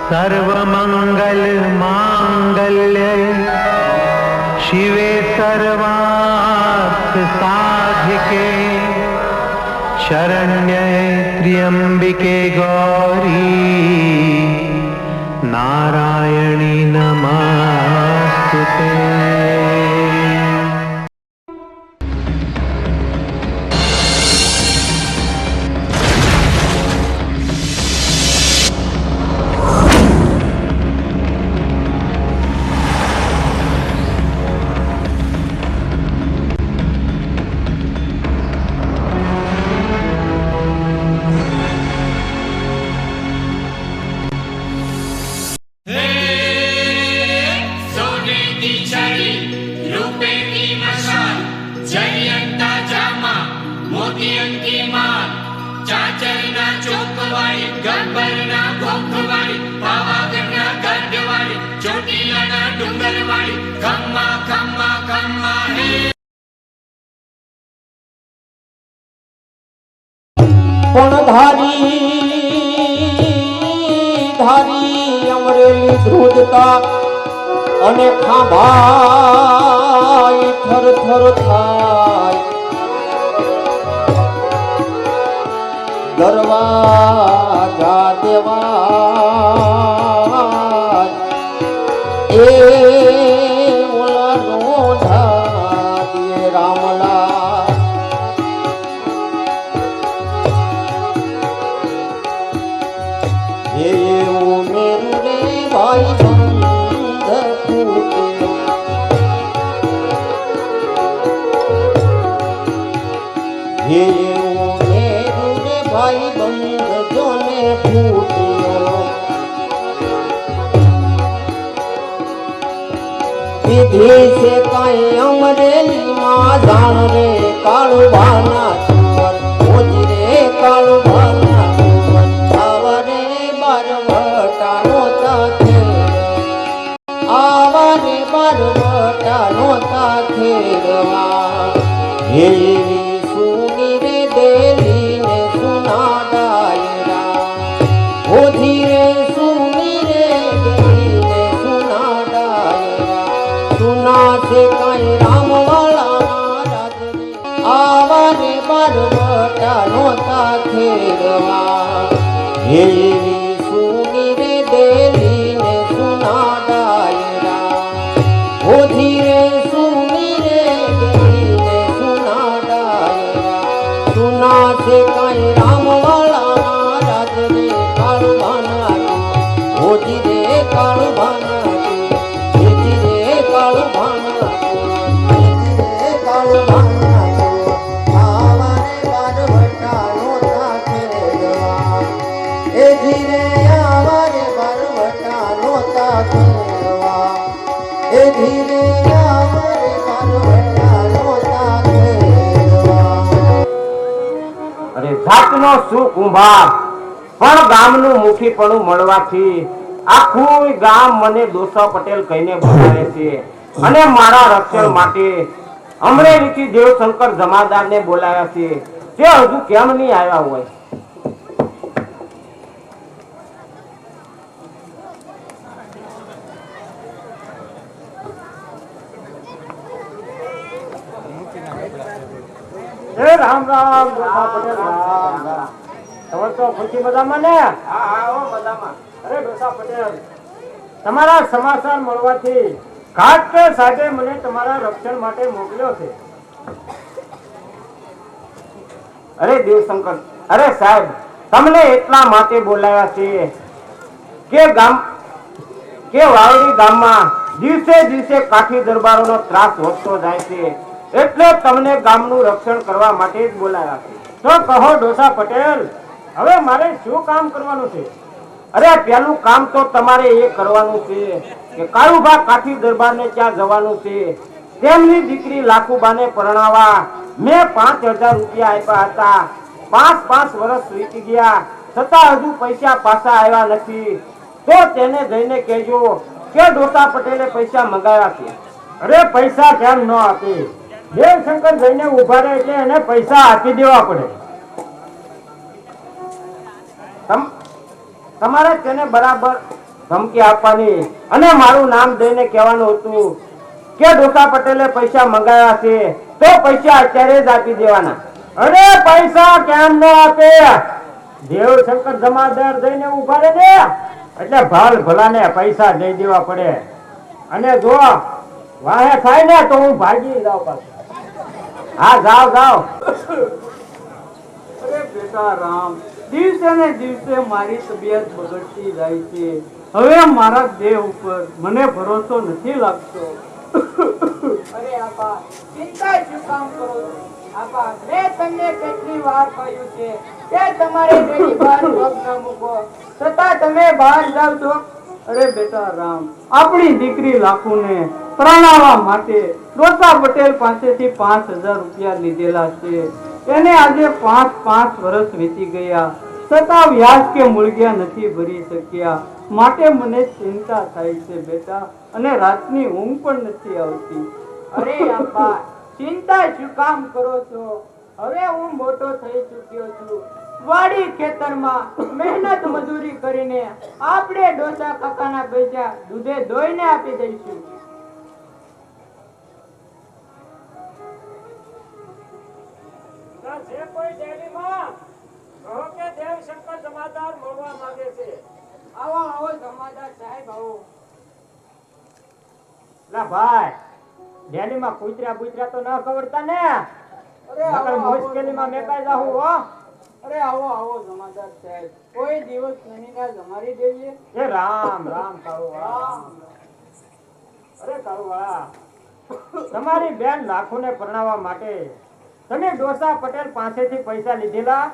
सर्वमंगल मांगल्य शिवे सर्वार्थ साधिके शरण्ये त्र्यंबिके गौरी नारायणी नमस्तुते। ધારી અમરેલી ધ્રુજતા અને ખાંભાઈ થર થર થાય દરવાજા દેવા એ ઓલા રોઢા દે રામલા એ મેરુ રે ભાઈ બંધ ફૂટે એ મેરુ રે ભાઈ બંધ જોને ફૂટ્યો વિધિ છે કાંઈ અમરેલી માં જાણ રે કાળું ભાના ચુવર ઓજ રે કાળું ભાના આવરે બારવટા નોતા ખેડવા એવી સુની રે દેલી ને સુના ડાયરા ઓધી રે સુની રે દેલી ને સુના ડાયરા સુના છે કાંઈ રામવાળા મહારાજ રે આવરે બારવટા નોતા ખેડવા એવી સુની રે દેલી ને સુના ડાયરા ઓધી રે સુની રે દેલી ને સુના ડાયરા સુના છે કાંઈ રામવાળા મહારાજ રે કાળું ભાના ઓધી રે કાળું ભાના એથી રે કાળું ભાના એથી રે કાળું ભાના આવરે બારવટા નોતા ખેડવા એ ધીરે આવરે બારવટા નોતા ખેડવા એ ધીરે આવરે બારવટા નોતા ખેડવા અરે જાતનો શું કુંભાર પણ ગામનું મુખીપણું મળવાથી આખું ગામ મને દોસા પટેલ કહીને બોલાવે છે અને મારા રક્ષણ માટે અમરેલીથી દેવશંકર જમાદારને બોલાવ્યા છે જે હજુ કેમ નહીં આવ્યા હોય રામ રામ પટેલ તમે તો ખુશી બધામાં ને અરે ડોસા પટેલ તમારા સમાચાર મળવાથી ઘાટ સાહેબે મને તમારા રક્ષણ માટે મોકલ્યો છે અરે દેવશંકર અરે સાહેબ તમને એટલા માટે બોલાવ્યા છે કે વાવડી ગામમાં દિવસે દિવસે કાઠી દરબારોનો ત્રાસ વધતો જાય છે એટલે તમને ગામનું રક્ષણ કરવા માટે જ બોલાયા તો કહો ડોસા પટેલ હવે મારે શું કામ કરવાનું છે અરે પેલું કામ તો તમારે એ કરવાનું છે કે કાળુભા કાઠી દરબારને ત્યાં જવાનું છે તેમની દીકરી લાખુબાને પરણાવવા મેં 5000 રૂપિયા આપ્યા હતા 5 વર્ષ વીતી ગયા છતાં હજુ પૈસા પાછા આવ્યા નથી તો તેને જઈને કહેજો કે ડોસા પટેલે પૈસા મંગાવ્યા છે અરે પૈસા કેમ ન આપે દેવશંકર જઈને ઉભા રહે એટલે એને પૈસા આપી દેવા પડે તમારે તેને બરાબર ધમકી આપવાની અને મારું નામ દઈને કહેવાનું હતું કે ડોસા પટેલે પૈસા મંગાવ્યા છે તો પૈસા અત્યારે જ આપી દેવાના. અરે પૈસા કેમ ન આપે? દેવશંકર જમાદાર જઈને ઉભા રહે ને એટલે ભાલ ભલાને પૈસા દઈ દેવા પડે. અને જો વાહે થાય ને તો હું ભાગી જાઉં પાછો. હા જાઓ જાઓ. અરે બેટા રામ, દિવસે ને દિવસે મારી તબિયત બગડતી જાય છે. હવે મારા દેહ ઉપર મને ભરોસો નથી લાગતો. અરે આપા, ચિંતા શું કામ કરો છો? આપા, મેં તમને કેટલી વાર કહ્યું છે કે તમારે ઘરની બહાર પગ ન મૂકો, છતાં તમે બહાર જાવ છો. અરે બેટા રામ, આપણી દીકરી લાખુને પરણાવવા માટે ડોસા પટેલ પાસેથી 5,000 રૂપિયા લીધેલા છે. એને આજે 5 વર્ષ વીતી ગયા, છતાં વ્યાજ કે મૂળગ્યા નથી ભરી શક્યા. માટે મને ચિંતા થાય છે બેટા, અને રાતની ઊંઘ પણ નથી આવતી. અરે આપા, ચિંતા શું કામ કરો છો? હવે હું મોટો થઈ ચૂક્યો છું. વાડી ખેતરમાં મહેનત મજૂરી કરીને આપણે ડોસા કાકાના પૈસા દૂધે ધોઈને આપી દઈશું. જે કોઈ ડેરીમાં કહો કે દેવશંકર જમાદાર મળવા માંગે છે. આવો આવો જમાદાર સાહેબ, આવો. લા ભાઈ, ડેરીમાં કૂતરા બુતરા તો ન કવડતા ને? અરે આવો, આવો મુશ્કેલીમાં મેકાઈ જાહું હો. અરે આવો આવો જમાદાર સાહેબ, કોઈ દિવસ નહીં ના જમાડી દેવીએ. એ રામ રામ કાળુવા. અરે કાળુવા, તમારી બેન લાખોને પરણાવવા માટે તમે ડોસા પટેલ પાસેથી પૈસા લીધેલા?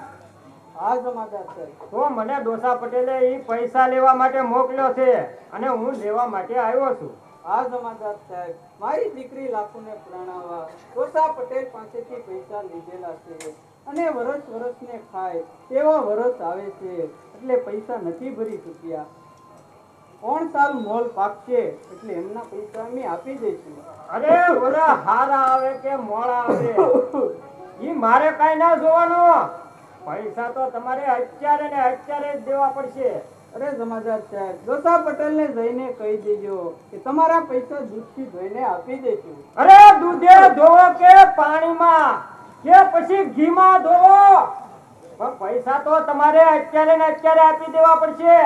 હા જમાદાર સાહેબ. તો મને ડોસા પટેલે ઈ પૈસા લેવા માટે મોકલ્યો છે અને હું લેવા માટે આવ્યો છું. હા જમાદાર સાહેબ, મારી દીકરી લાખોને પરણાવવા ડોસા પટેલ પાસેથી પૈસા લીધેલા છે, અને વરસને ખાય તેવા વરસ આવે છે એટલે પૈસા નથી ભરી ચૂક્યા. 3 સાલ મોલ પાકશે એટલે એમના પૈસા અમે આપી દઈશું. અરે ઓલા હારા આવે કે મોડા આવે ઈ મારે કાઈ ના જોવાનું. પૈસા તો તમારે અત્યારે ને અત્યારે જ દેવા પડશે. અરે જમાદાર સાહેબ, ડોસા પટેલને જઈને કહી દેજો કે તમારા પૈસા દૂધથી ધોઈને આપી દઈશું. અરે દૂધે ધોવો કે પાણીમાં કે પછી ઘીમાં ધોવો, પણ પૈસા તો તમારે અત્યારે ને અત્યારે આપી દેવા પડશે.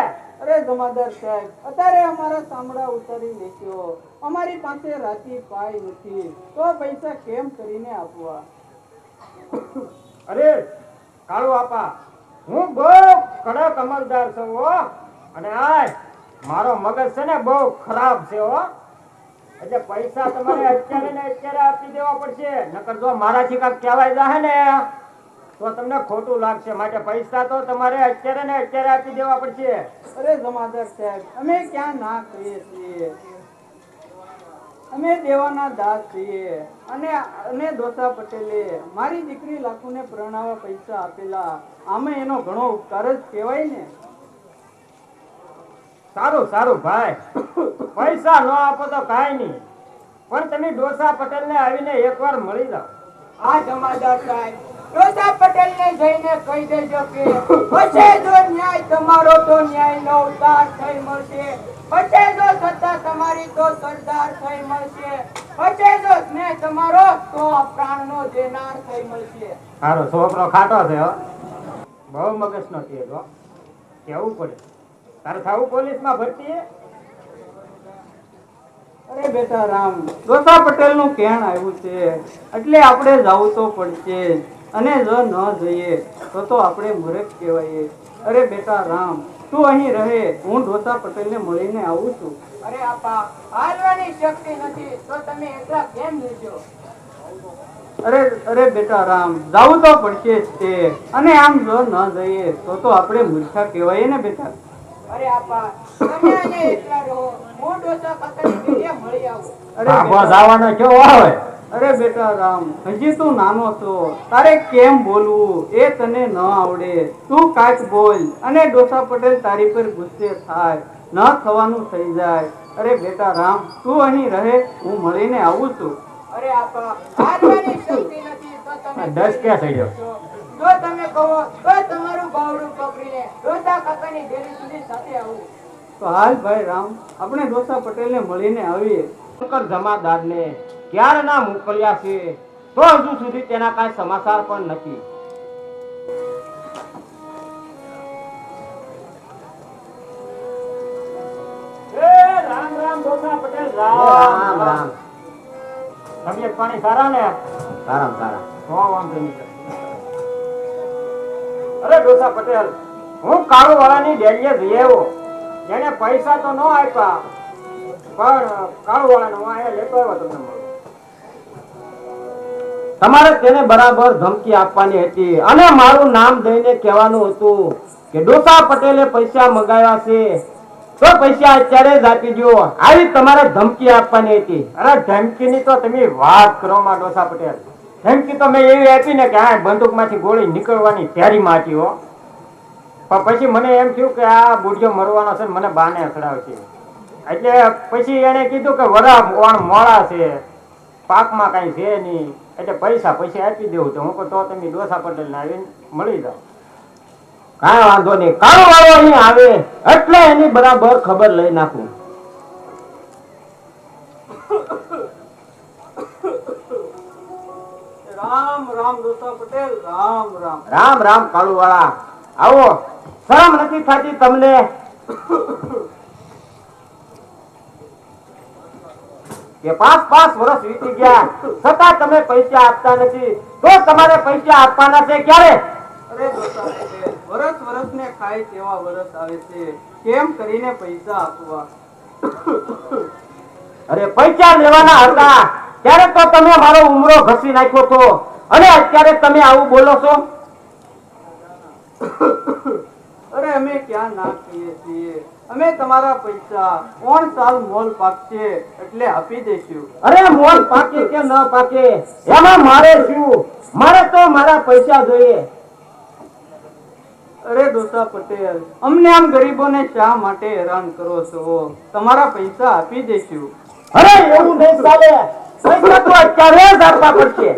અરે જમાદાર સાહેબ, અત્યારે અમારા સાંભળા ઉતારી લેશો. અમારી પાસે રાતી પાય નથી, તો પૈસા કેમ કરીને આપવા? અરે કાળુ આપા, હું બહુ કડક અમલદાર છું હો, અને આય મારો મગજ છે ને બહુ ખરાબ છે હો, એટલે પૈસા તમારે અત્યારે ને અત્યારે આપી દેવા પડશે. નકર જો મારાથી કાંઈક કહેવાય જાય ને તો તમને ખોટું લાગશે. માટે પૈસા તો તમારે અત્યારે ને અત્યારે આપી દેવા પડશે. અરે જમાદાર સાહેબ, અમે ક્યાં ના કહીએ છીએ? અમે દેવાના દાસ છીએ, અને ડોસા પટેલે મારી દીકરી લાખુને પરણાવવા પૈસા આપેલા, આમે એનો ઘણો ઉપકાર જ કહેવાય ને. સારું સારું ભાઈ, પૈસા ન આપો તો કાંઈ નહીં, પણ તમે ડોસા પટેલને આવીને એકવાર મળી જાઓ. આ જમાદાર સાહેબ, ડોસા પટેલને જઈને કહી દેજો કે પછી જો ન્યાય તમારો તો ન્યાયનો ઉતાર થઈ મળશે, પછી જો સત્તા તમારી તો સરદાર થઈ મળશે, પછી જો સ્નેહ તમારો તો પ્રાણનો દેનાર થઈ મળશે. સારો છોકરો ખાટો છે હો, બહુ મગજનો તેજ હો, કેવું પડે. તારે થાવું પોલીસમાં ભરતી? અરે બેટા રામ, ડોસા પટેલનું કહેણ આવ્યું છે એટલે આપણે જવું તો પડશે, અને જો ન જઈએ તો આપણે મૂર્ખ કહેવાય. અરે બેટા રામ, તું અહીં રહે, હું ડોસા પટેલને મળીને આવું છું. અરે આપા, હાલવાની શક્તિ નથી તો તમે એકલા કેમ લેજો? અરે બેટા રામ, જવું તો પડશે જ તે, અને આમ જો ન જઈએ તો આપણે મૂર્ખા કહેવાય ને બેટા. અરે આપા, તમે અહીંયા એકલા રહો, હું ડોસા કાકાની ઘરે મળી આવું. જવાનો કેવો આવે? અરે બેટા રામ, હજી તું નાનો છો, તારે કેમ બોલવું એ તને ન આવડે. તું કાંઈક બોલ અને ડોસા પટેલ તારી પર ગુસ્સે થાય, ન થવાનું થઈ જાય. અરે બેટા રામ, તું અહીં રહે, હું મળીને આવું છું. અરે આપા, હાલવાની શક્તિ નથી તો તમે દસ ક્યાં થઈ ગયો? જો તમે કહો તો તમારું બાવડું પકડીને ડોસા કાકાની ડેરી સુધી સાથે આવું. તો હાલ ભાઈ રામ, આપણે ડોસા પટેલને મળીને આવીએ. શંકર જમાદારને ક્યારના મોકલ્યા છે, તો હજુ સુધી તેના કાંઈ સમાચાર પણ નથી. રામ રામ ડોસા પટેલ, રામ રામ. તબિયત પાણી સારા ને? સારામાં સારા. વાંધો નહીં. અરે ડોસા પટેલ, હું કાળુવાળાની ડેલીએ જઈ આવ્યો. એને પૈસા તો ન આપ્યા, પણ કાળુવાળાને હું અહીંયા લેતો આવ્યો તમને મળવા. તમારે તેને બરાબર ધમકી આપવાની હતી અને મારું નામ દઈને કહેવાનું હતું કે ડોસા પટેલે પૈસા મંગાવ્યા છે, તો પૈસા અત્યારે જ આપી દો. આવી તમારે ધમકી આપવાની હતી. અરે ધમકીની તો તમે વાત કરો માં ડોસા પટેલ. ધમકી તો મેં એવી આપી ને કે આ બંદૂકમાંથી ગોળી નીકળવાની તૈયારીમાં હતી હો. પણ પછી મને એમ થયું કે આ બુઢિયો મરવાનો છે ને મને બાને અથડાવશે, એટલે પછી એને કીધું કે વરા મોડા છે, પાકમાં કઈ છે નહીં, એટલે પૈસા આપી દેવું. તો હું કહું તો તમે ડોસા પટેલ ને આવીને મળી જાઓ. કાંઈ વાંધો નહીં, કાળો વાળો અહીં આવે એટલે એની બરાબર ખબર લઈ નાખું. રામ રામ ડોસા પટેલ, રામ રામ. રામ રામ કાળુ વાળા, આવો. શરમ નથી થતી તમને? કે 5 વર્ષ વીતી ગયા છતાં તમે પૈસા આપતા નથી, તો તમારે પૈસા આપવાના છે ક્યારે? અરે ડોસા પટેલ, વરસ ને ખાય તેવા વરસ આવે છે, કેમ કરીને પૈસા આપવા? અરે પૈસા લેવાના હતા ત્યારે તો તમે મારો ઉમરો ઘસી નાખ્યો તો, અને અત્યારે તમે આવું બોલો છો? અરે અમે ક્યાં ના કહીએ છીએ, અમે તમારા પૈસા 3 સાલ મોલ પાકશે એટલે આપી દઈશું. અરે મોલ પાકે કે ન પાકે એમાં મારે શું? મારે તો મારા પૈસા જોઈએ. અરે ડોસા પટેલ, અમને આમ ગરીબોને શા માટે હેરાન કરો છો? તમારા પૈસા આપી દઈશું. અરે એવું નહીં ચાલે, પૈસા તો અત્યારે જ આપવા પડશે.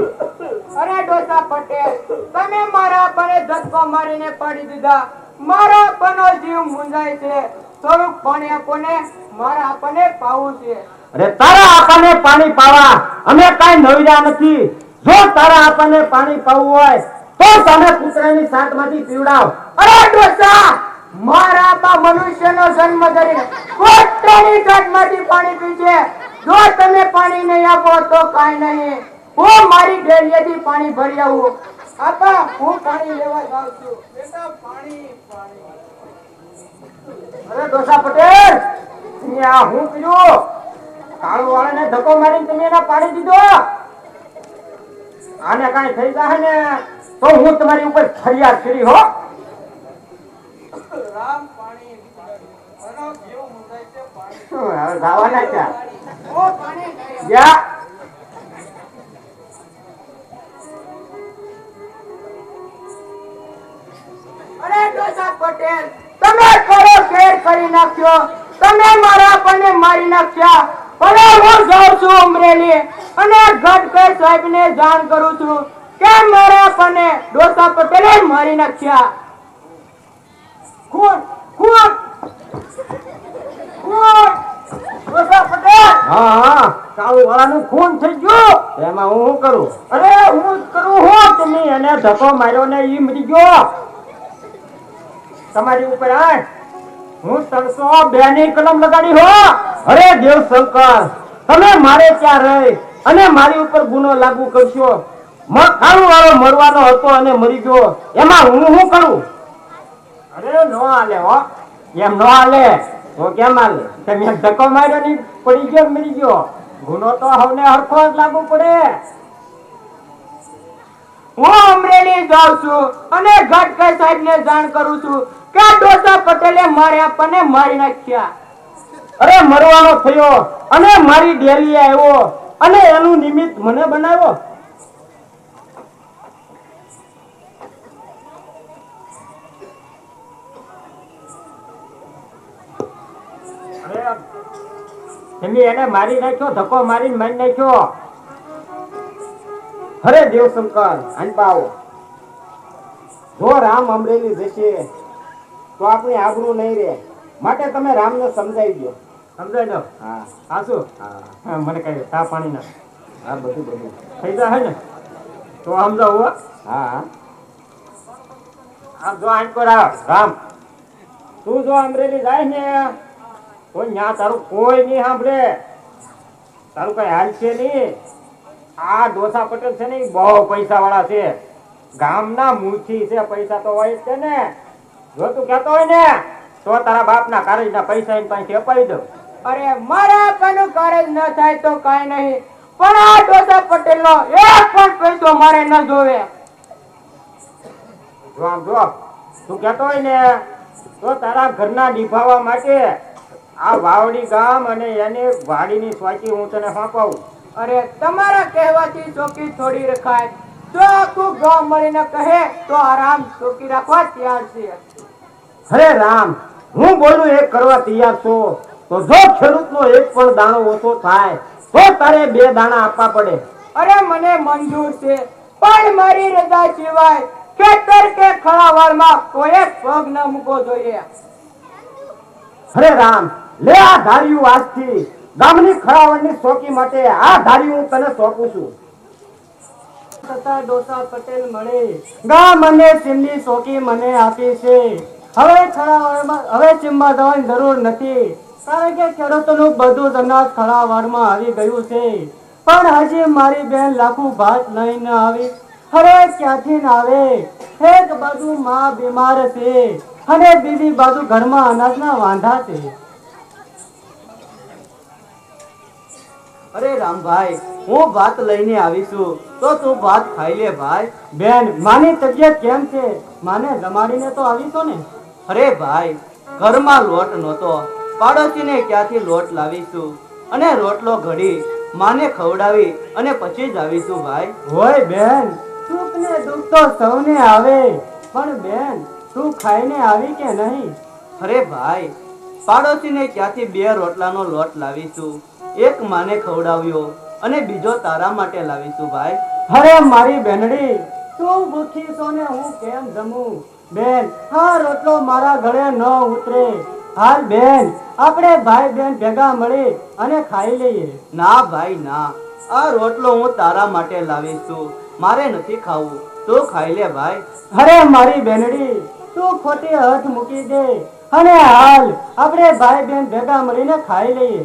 અરે ડોસા પટેલ, તમે મારા અપ્પાને ધક્કો મારીને પાડી દીધા. મારા અપ્પાનો જીવ મૂંઝાય છે. થોડુંક પાણી આપો ને, મારા અપ્પાને પાવું છે. અરે તારા આપાને પાણી પાવા અમે કાંઈ નવીરા નથી. જો તારા આપાને પાણી પાવું હોય તો તમે કૂતરાની સાટમાંથી પીવડાવ. અરે ડોસા, મારા અપ્પા મનુષ્યનો જન્મ ધરીને કૂતરાની સાટમાંથી પાણી પીશે. જો તમે પાણી નહીં આપો તો કાંઈ નહીં, હું મારી ડેલીએથી પાણી ભરી આવું. અપ્પા, હું પાણી લેવા જાઉં છું. બેટા પાણી પાણી. અરે ડોસા પટેલ, અહીંયા હું પીયું? કાળુ વાળાને ધક્કો મારીને તમે એને પાડી દીધો. આને કાંઈ થઈ જાય ને તો હું તમારી ઉપર ફરિયાદ કરી હો. રામ પાણી, મારો જીવ મૂંઝાય છે, પાણી. હવે જવાના ક્યાં? હું પાણી લઈ આવું. જા. અરે ડોસા પટેલ, તમે ખરો ફેર કરી નાખ્યો. તમે મારા અપ્પાને મારી નાખ્યા. હવે હું જાઉં છું અમરેલી અને ગઢકર સાહેબને જાણ કરું છું કે મારા અપ્પાને ડોસા પટેલે મારી નાખ્યા. ખૂન ખૂન ખૂન. ડોસા પટેલ, હા, કાળુ વાળાનું ખૂન થઈ ગયું. એમાં હું શું કરું? અરે હું જ કરું હો. તમે એને ધક્કો માર્યો ને ઈ મરી ગયો. તમારી ઉપર આય હું 302 ની કલમ લગાડી હો. અરે દેવશંકર, તમે મારે ત્યાં રહી અને મારી ઉપર ગુનો લાગુ કરશો. કાળુ વાળો મરવાનો હતો અને મરી ગયો, એમાં હું શું કરું? અરે નો હાલે હો, એમ નો હાલે. તો કેમ હાલે? તમે ધક્કો માર્યો ની પડી ગયો ને મરી ગયો, ગુનો તો હવને હરખો જ લાગુ પડે. હું અમરેલી જાઉં છું અને ગઢકર સાહેબને જાણ કરું છું કે ડોસા પટેલે મારા અપ્પાને મારી નાખ્યા. અરે મરવાનો થયો અને મારી ડેલી આવ્યો અને એનું નિમિત્ત મને બનાવ્યો. અરે તમે એને મારી નાખ્યો, ધક્કો મારીને મારી નાખ્યો. અરે દેવશંકર, આંબા આવો. જો રામ અમરેલી જશે તો આપણી આબરૂ નહીં રહે. માટે તમે રામને સમજાવી દો. સમજાય દો. હા હા શું? હા હા, મને કહી દો. ચા પાણી ના હા બધું થઈ જાય ને તો સમજાવું હો. હા હા આમ જો આંકો રામ, તું જો અમરેલી જાય ને તો ન્યા તારું કોઈ નહીં સાંભળે, તારું કઈ હાલ છે નહીં. આ ડોસા પટેલ છે ને ઈ બહુ પૈસા વાળા છે, ગામના મૂળથી છે, પૈસા તો હોય જ છે ને. જો તું કહેતો હોય ને તો તારા બાપના કારેજના પૈસા એની પાસે અપાવી દો. અરે મારા કનું કારજ ન થાય તો કાંઈ નહીં, પણ આ ડોસા પટેલ નો એક પણ પૈસો મારે ન જોવે. જો આમ જો તું કહેતો હોય ને તો તારા ઘરના નિભાવવા માટે આ વાવડી ગામ અને એની વાડીની સ્વાચી હું તને સોંપાવું. અરે તમારા કહેવાથી ચોકી થોડી રખાય, જો આખું ગામ મળીને કહે તો આરામ ચોકી રાખવા તૈયાર છે. અરે રામ, હું બોલું એ કરવા તૈયાર છું, તો જો ખેડૂતનો એક પણ દાણો ઓછો થાય તો તારે 2 દાણા આપવા પડે. અરે મને મંજૂર છે, પણ મારી રજા સિવાય ખેતર કે ખળાવાળમાં કોઈ પગ ન મૂકવો જોઈએ. અરે રામ, લે આ ધાર્યું આજથી ગામની ખરાવડની ચોકી માટે આ ધાર્યું હું તને સોંપું છું. તથા ડોસા પટેલ મળે ગામ અને સીમની ચોકી મને આપી છે. હવે ખળાવાળમાં હવે સીમમાં જવાની જરૂર નથી, કારણ કે ખેડૂતોનું બધું જ અનાજ ખળાવાળમાં આવી ગયું છે. પણ હજી મારી બેન લાખું ભાત લઈને આવી, અરે ક્યાંથી ના આવે? એક બાજુ માં બીમાર છે અને બીજી બાજુ ઘરમાં અનાજના વાંધા છે. અરે રામભાઈ, હું ભાત લઈને આવીશું તો તું ભાત ખાઈ લે ભાઈ. બેન, માની તબિયત કેમ છે? માને જમાડીને તો આવીશો ને? અરે ભાઈ, ઘરમાં લોટ નહોતો, પાડોશીને ક્યાંથી લોટ લાવીશું અને રોટલો ઘડી માને ખવડાવી અને પછી જ આવીશું ભાઈ. હોય બેન, સુખ ને દુઃખ તો સૌને આવે, પણ બેન તું ખાઈને આવી કે નહીં? અરે ભાઈ, પાડોશીને ક્યાંથી 2 રોટલાનો લોટ લાવીશું, એક માને ખવડાવ્યો અને બીજો તારા માટે લાવીશું ભાઈ. અરે મારી બેનડી, તું ભૂખી છો ને હું કેમ જમું? બેન, આ રોટલો મારા ગળે ન ઉતરે. હાલ બેન, આપણે ભાઈ બેન ભેગા મળી અને ખાઈ લઈએ. ના ભાઈ ના, આ રોટલો હું તારા માટે લાવીશું, મારે નથી ખાવું, તું ખાઈ લે ભાઈ. અરે મારી બેનડી, તું ખોટી હાથ મૂકી દે અને હાલ આપણે ભાઈ બેન ભેગા મળીને ખાઈ લઈએ.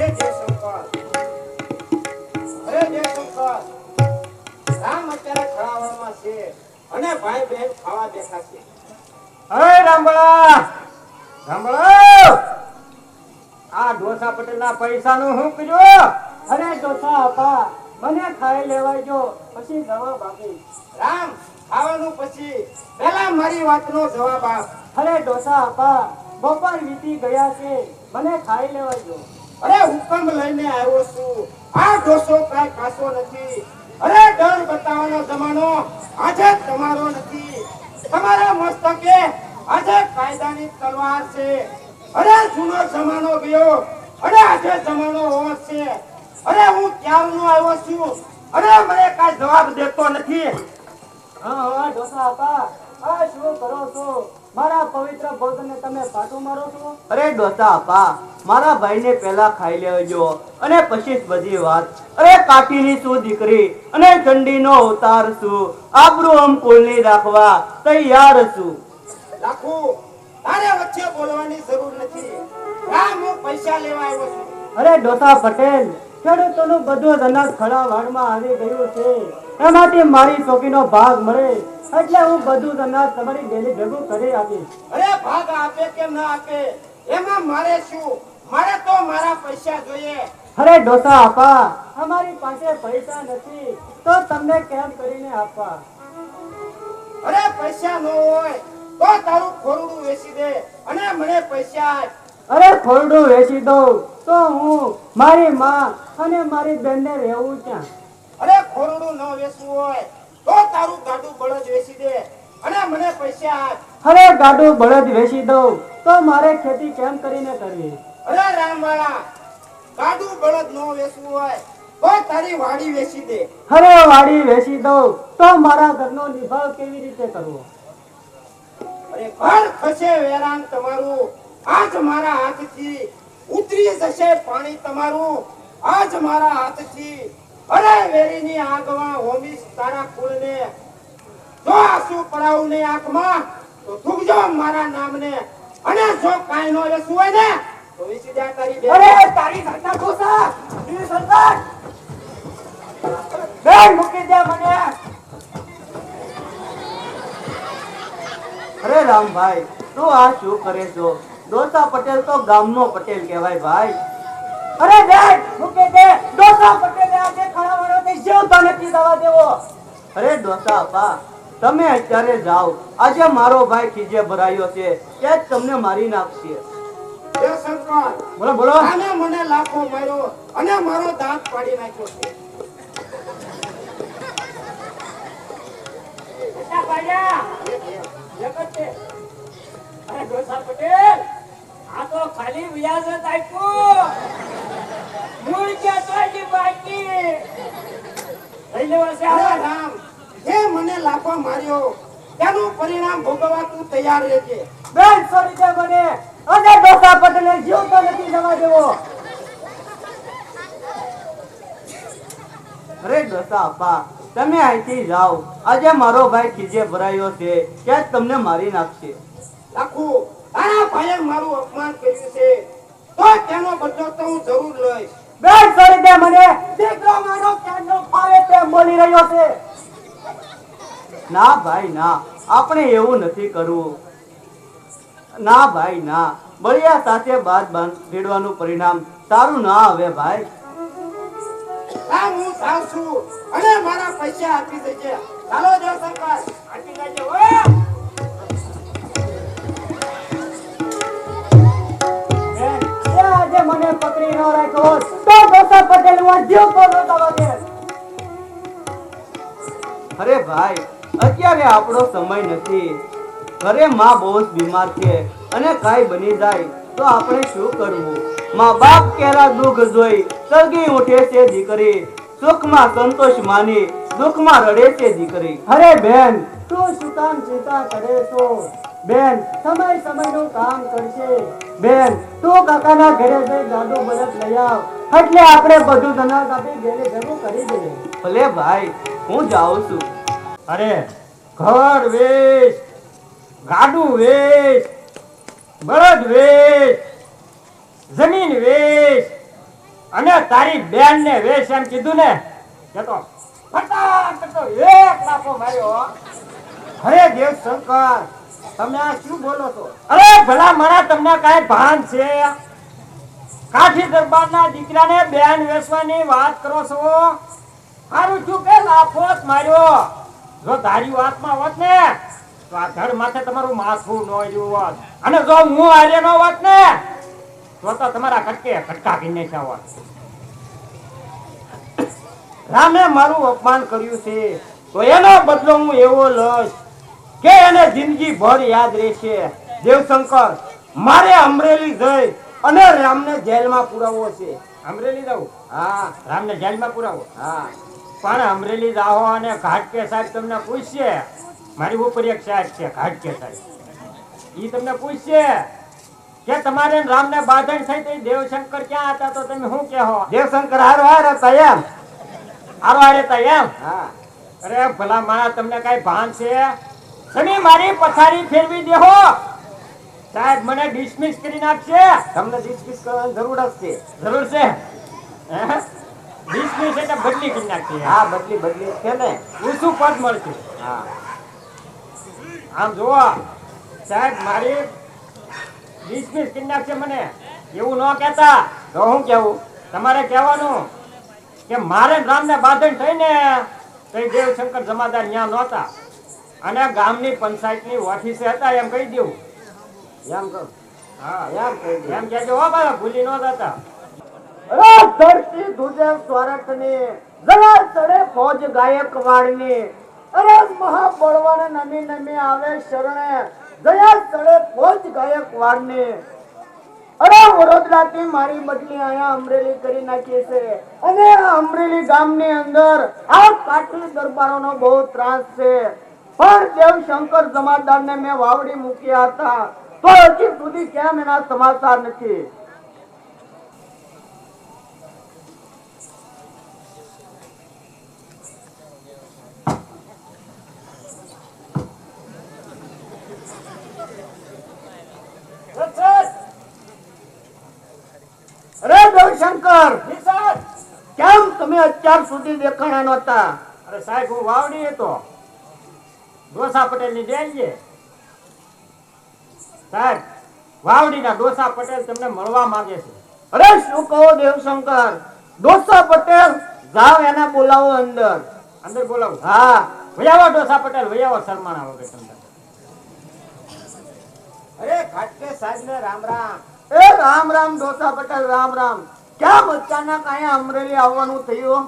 અરે જય શંકર, અરે જય શંકર. રામ અત્યારે ખળાવળમાં છે અને ભાઈ બહેન ખાવા બેઠા છે. અરે રામબળા, રામબળા, આ ડોસા પટેલના પૈસાનું શું કર્યું? અરે ડોસા આપા, મને ખાઈ લેવાજો, પછી જવાબ આપીશ. રામ, ખાવાનું પછી પહેલા મારી વાતનો જવાબ આપ. અરે ડોસા આપા, બપોર વીતી ગયા છે, મને ખાઈ લેવાજો. અરે હુકમ લઈને આવ્યો છું, આ ડોસો કાંઈ કાસો નથી. અરે ડર બતાવવાનો જમાનો આજે તમારો નથી, તમારા મસ્તકે આજે કાયદાની તલવાર છે. અરે જૂનો જમાનો ગયો, અરે આજે જમાનો હોવો છે. અરે હું ક્યારનો આવ્યો છું, અરે મને કાંઈ જવાબ દેતો નથી. હા હા ડોસા આપા, આ શું કરો છો? મારા પવિત્ર ભોજનને તમે પાટું મારો છો? અરે ડોસા આપા, મારા ભાઈને પહેલા ખાઈ લેજો અને પછી જ બધી વાત. અરે કાઠીની શું દીકરી અને ચંડીનો અવતાર છું, આબરૂ હમ કુલની રાખવા તૈયાર છું. લાખુ, તારે વચ્ચે બોલવાની જરૂર નથી. રામ, હું પૈસા લેવા આવ્યો છું. અરે ડોસા પટેલ, ખેડૂતોનું બધું જ અનાજ ખળાવાળમાં આવી ગયું છે, એમાંથી મારી ચોકીનો ભાગ મળે એટલે હું બધું જ અનાજ તમારી ડેલી ભેગું કરી આપીશ. અરે ભાગ આપે કે ન આપે એમાં મારે શું? મારે તો મારા પૈસા જોઈએ. અરે ડોસા આપા, અમારી પાસે પૈસા નથી તો તમને કેમ કરીને આપવા? અરે પૈસા ન હોય તો તારું ખોરડું વેચી દે અને મને પૈસા આપ. અરે ખોરડું વેચી દઉં તો હું મારી માં અને મારી બેનને રહેવું ક્યાં? અરે ખોરડું ન વેચવું હોય તારું ગાડું બળદ વેચી દે અને મને પૈસા આપ. અરે ગાડું બળદ વેચી દઉં તો મારે ખેતી કેમ કરીને કરવી? અરે રામવાળા, ગાડું બળદ નો વેચવું હોય તો તારી વાડી વેચી દે. અરે વાડી વેચી દઉં તો મારા ઘરનો નિભાવ કેવી રીતે કરવો? અરે ઘર ખસે વેરાન તમારું, આજ મારા હાથથી ઉતરી જશે પાણી તમારું, આજ મારા હાથથી. અરે વેરીની આગમાં હોમીશ તારા કુળને, જો આંસુ પડાવું નહીં આંખમાં તો થૂકજો મારા નામને, અને જો કાંઈ નો વેચવું હોય ને તો વેચી દે તારી બેન. અરે તારી ઘટના ખોસા ઈ સરદાર બેન મૂકી દે મને. અરે રામભાઈ, તું આ શું કરે છો? ડોસા પટેલ તો ગામનો પટેલ કહેવાય ભાઈ. અરે બેન મૂકી દે. ડોસા પટેલે આજે ખાણાવાળો તે જીવતો નથી દવા દેવો. અરે ડોસા આપા, તમે અત્યારે જાઓ. આજે મારો ભાઈ ખીજે ભરાયો છે, એ જ તમને મારી નાખશે. હે શંકર, બોલો બોલો. આને મને લાખો માર્યો અને મારો દાંત પાડી નાખ્યો છે. બેટા ભાઈયા જગત છે. અરે ડોસા પટેલ આ તો ખાલી વ્યાજ જ આપ્યું. મૂળ ક્યાં તો હજી બાકી. લઈ લેવા છે અરે આ. રામ, જે મને લાફો માર્યો તેનું પરિણામ ભોગવવા તું તૈયાર રહેજે. બેન છોડી દે મને. અને ડોસા પટેલે જીવતો નથી દવા દેવો. અરે ડોસા આપા, તમે અહીંથી જાઓ. આજે મારો ભાઈ ખીજે ભરાયો છે, એ જ તમને મારી નાખશે. લાખુ, તારા ભાઈએ મારું અપમાન કર્યું છે તો તેનો બદલો તો હું જરૂર લઈશ. બેન છોડી દે મને. દીકરો મારો ક્યાંનો ફાવે તેમ બોલી રહ્યો છે. ના ભાઈ ના, આપણે એવું નથી કરવું. ના ભાઈ ના, બળિયા સાથે બાદ ભેડવાનું પરિણામ સારું ના આવે ભાઈ. આ હું જાઉં છું અને મારા પૈસા આપી દેજે. ચાલો દેવશંકર, આપી દેજે હો. બેન તે આજે મને પકડી ન રાખ્યો હોત તો ડોસા પટેલ હું જીવતો ન દવા દે. અરે ભાઈ, અત્યારે આપણો સમય નથી. ઘરે માં બહુ જ બીમાર છે અને કાંઈ બની જાય તો આપણે શું કરવું? માં બાપ કેરા દુઃખ જોઈ સળગી ઉઠે છે દીકરી, સુખમાં સંતોષ માની દુઃખમાં રડે છે દીકરી. અરે બેન તું શું કામ ચિંતા કરે છો? બેન સમયનું કામ કરશે. બેન તું કાકાના ઘરે જઈ ગાડું બળદ લઈ આવ, એટલે આપણે બધું ધના કાપી ઘરે ભેગું કરી દઈએ. ભલે ભાઈ, હું જાઉં છું. અરે ઘર વેચ, ગાડું વેચ, બળદ વેચ, જમીન વેચ અને તારી બેન ને વેચ એમ કીધું ને કે તો ફટાફટ તો એક લાફો માર્યો. અરે દેવશંકર, તમે આ શું બોલો છો? અરે ભલા મારા તમને કાંઈ ભાન છે? કાઠી દરબારના દીકરાને બેન વેચવાની વાત કરો છો? હારું છું કે લાફો જ માર્યો. જો તારી વાતમાં હોત ને તો આ ધડ માથે તમારું માથું ન આવ્યું હોત, અને જો હું હારે ન હોત ને તો તમારા કટકે કટકા કરી નાખ્યા હોત. રામે મારું અપમાન કર્યું છે તો એનો બદલો હું એવો લઈશ કે એને જિંદગી ભર યાદ રહેશે. દેવશંકર, મારે અમરેલી જઈ અને રામને જેલમાં પુરાવો છે. અમરેલી જવું? હા. રામને જેલમાં પુરાવો? હા. પણ અમરેલી જાઓ અને ઘાટકે સાહેબ તમને પૂછશે, મારી ઉપર એક સાહેબ છે ઘાટકે સાહેબ, ઈ તમને પૂછશે કે તમારે રામને બાંધણ થઈ તો દેવશંકર ક્યાં હતા? તો તમે શું કહો? દેવશંકર હારો હાર હતા એમ. હારો હાર હતા એમ? હા. અરે ભલા મારા, તમને કઈ ભાન છે? તમે મારી પથારી ફેરવી દેહો, સાહેબ મને ડિસમિસ કરી નાખશે. તમને ડિસમિસ કરવાની જરૂર જ છે. જરૂર છે? ડિસમિસ એટલે બદલી કરી નાખી. હા, બદલી છે ને, ઊંચું પદ મળશે. હા. આમ જુઓ સાહેબ, મારી ડિસમિસ કરી નાખશે મને, એવું ન કહેતા. તો હું કેવું? તમારે કહેવાનું કે મારે રામને બાંધણ થઈને કઈ દેવશંકર જમાદાર ન્યા નહોતા અને ગામની પંચાયતની ઓફિસે હતા એમ કહી દઉં. એમ કહું? હા, એમ કહેજો હો બાબા, ભૂલી ન જતા. અરે ધરતી ધુજે સ્વરઠની, જલા ચડે ફોજ ગાયકવાડની, અરે મહાબળવાન નમી નમી આવે શરણે દયા તળે પહોંચ ગાયકવાડને. અરે વડોદરાથી મારી બદલી અહીંયા અમરેલી કરી નાખી છે અને આ અમરેલી ગામની અંદર આ કાઠી દરબારોનો બહુ ત્રાસ છે. પણ દેવશંકર જમાદારને મેં વાવડી મૂક્યા હતા તો હજી સુધી કેમ એના સમાચાર નથી? અરે દેવશંકર, કેમ તમે અત્યાર સુધી દેખાણા નહોતા? અરે સાહેબ હું વાવડી હતો ડોસા પટેલ ની દેલીએ. સાહેબ વાવડીના ડોસા પટેલ તમને મળવા માંગે છે. અરે શું કહો દેવશંકર? ડોસા પટેલ જાઓ એને બોલાવો અંદર. અંદર બોલાવું? હા. વૈયાવો ડોસા પટેલ વૈયાવો શરમાણા વગર તમને. અરે ખાટકે સાહેબ ને રામ રામ. એ રામ રામ ડોસા પટેલ, રામ રામ. કેમ અચાનક અહીંયા અમરેલી આવવાનું થયું?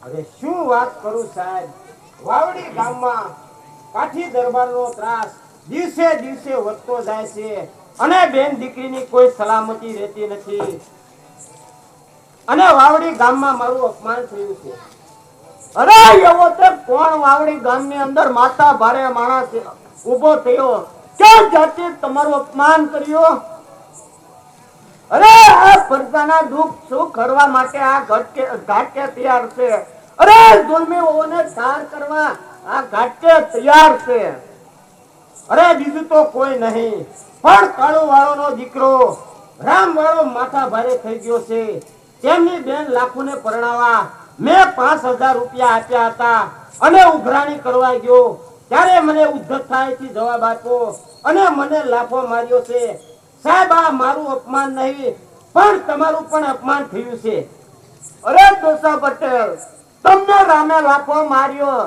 હવે શું વાત કરું સાહેબ, વાવડી ગામમાં કાઠી દરબારનો ત્રાસ દિવસે દિવસે વધતો જાય છે અને બેન દીકરીની કોઈ સલામતી રહેતી નથી અને વાવડી ગામમાં મારું અપમાન થયું છે. અરે એવો તે કોણ વાવડી ગામની અંદર માથા ભારે માણસ ઉભો થયો કે જાતે તમારું અપમાન કર્યું? અરે આ પ્રજાના દુઃખ સુખ કરવા માટે આ ઘાટકે તૈયાર છે. અરે દુર્મીઓને ઠાર કરવા આ ઘાટકે તૈયાર છે. અરે બીજું તો કોઈ નહીં પણ કાળુ વાળોનો દીકરો રામ વાળો માથા ભારે થઈ ગયો છે. તેમની બેન લાખોને પરણાવા મેં 5000 રૂપિયા આપ્યા હતા અને ઉઘરાણી કરવા ગયો ત્યારે મને ઉદ્ધત થાયથી જવાબ આપ્યો અને મને લાફો માર્યો છે. સાહેબ આ મારું અપમાન નહીં પણ તમારું પણ અપમાન થયું છે. અરે ડોસા પટેલ, તમને રામે લાફો માર્યો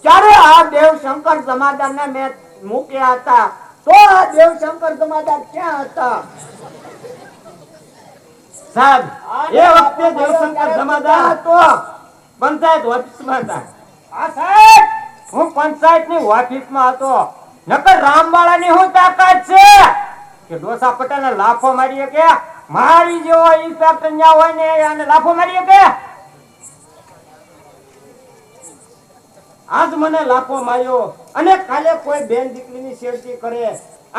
ત્યારે આ દેવશંકર જમાદારને મેં મૂક્યા હતા તો આ દેવશંકર જમાદાર ક્યાં હતા? સાહેબ એ વખતે દેવશંકર જમાદાર હતો પંચાયત ઓફિસમાં હતા. હા સાહેબ હું પંચાયતની ઓફિસમાં હતો. નકર રામવાળાની શું તાકાત છે કે ડોસા પટેલને લાફો મારીએ કે મારી જેવો ઇન્સ્પેક્ટર ન્યા હોય ને અને લાફો મારીએ કે આજ મને લાફો માર્યો અને કાલે કોઈ બેન દીકરીની છેડતી કરે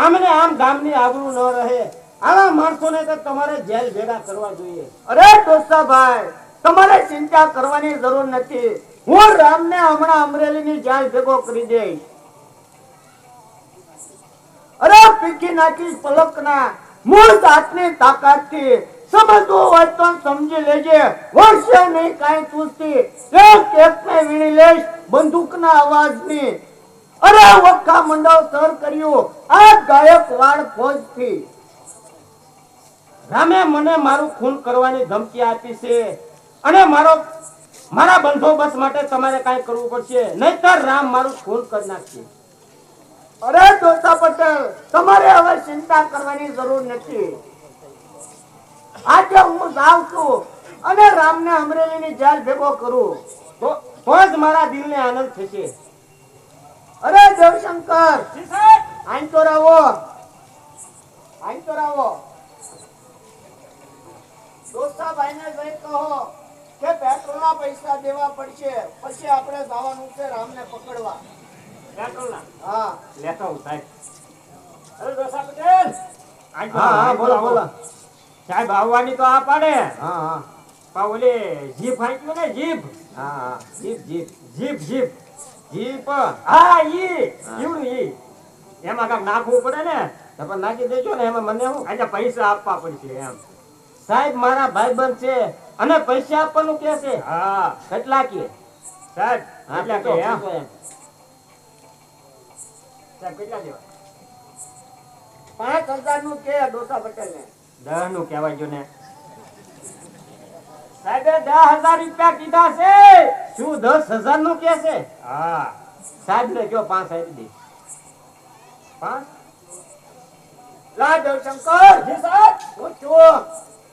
આમને આમ ગામની આબરૂ ન રહે. આવા માણસોને તો તમારે જેલ ભેગા કરવા જોઈએ. અરે ડોસાભાઈ, તમારે ચિંતા કરવાની જરૂર નથી. હું રામને હમણાં અમરેલીની જેલ ભેગો કરી દઈશ. અરે પીકી નાખીશ પલકના મૂળ જાતની તાકાતથી. સમજવું હોય તો સમજી લેજે. વર્ષે નહીં કાંઈ ચૂસતી એકને વીણી લઈશ બંદૂકના અવાજની. અરે વખા મંડળ સર કર્યું આ ગાયકવાડ ફોજથી. રામે મને મારું ખૂન કરવાની ધમકી આપી છે અને મારા બંદોબસ્ત માટે તમારે કાંઈ કરવું પડશે નહીંતર રામ મારું ખૂન કરી નાખશે. અરે ડોસા પટેલ, તમારે હવે ચિંતા કરવાની જરૂર નથી. આજે હું જાઉં છું અને રામને અમરેલીની જેલ ભેગો કરું તો જ મારા દિલને આનંદ થશે. અરે દેવશંકર, આઈ તો રહો, આઈ તો રહો. ડોસાભાઈને જઈ કહો કે પેટ્રોલના પૈસા દેવા પડશે, પછી આપણે જવાનું છે રામને પકડવા. પેટ્રોલના? હા, લેતો હું સાહેબ. અરે ડોસા પટેલ, હા, બોલો બોલો. સાહેબ આવવાની તો આ પાડે હા હા પણ ઓલી જીપ હાંક્યું ને જીપ. હા હા, jeep jeep. Jeep jeep jeep હા ઈવડું એમાં કાંઈક નાખવું પડે ને તો પણ નાખી દેજો ને એમાં મને શું આજે પૈસા આપવા પડશે એમ. સાહેબ મારા ભાઈબંધ છે અને પૈસા આપવાનું કે છે. હા કેટલા કે સાહેબ કેટલા કે એમ સાહેબ કેટલા દેવા? 5000 નું કે ડોસા પટેલ ને. 10 નું કહેવાય જો ને સાહેબે 10,000 રૂપિયા કીધા છે. શું 10,000 નું કે છે? હા સાહેબ ને કયો 5 આપી દે. 5 લા દેવશંકર, જી સાહેબ, હું છું.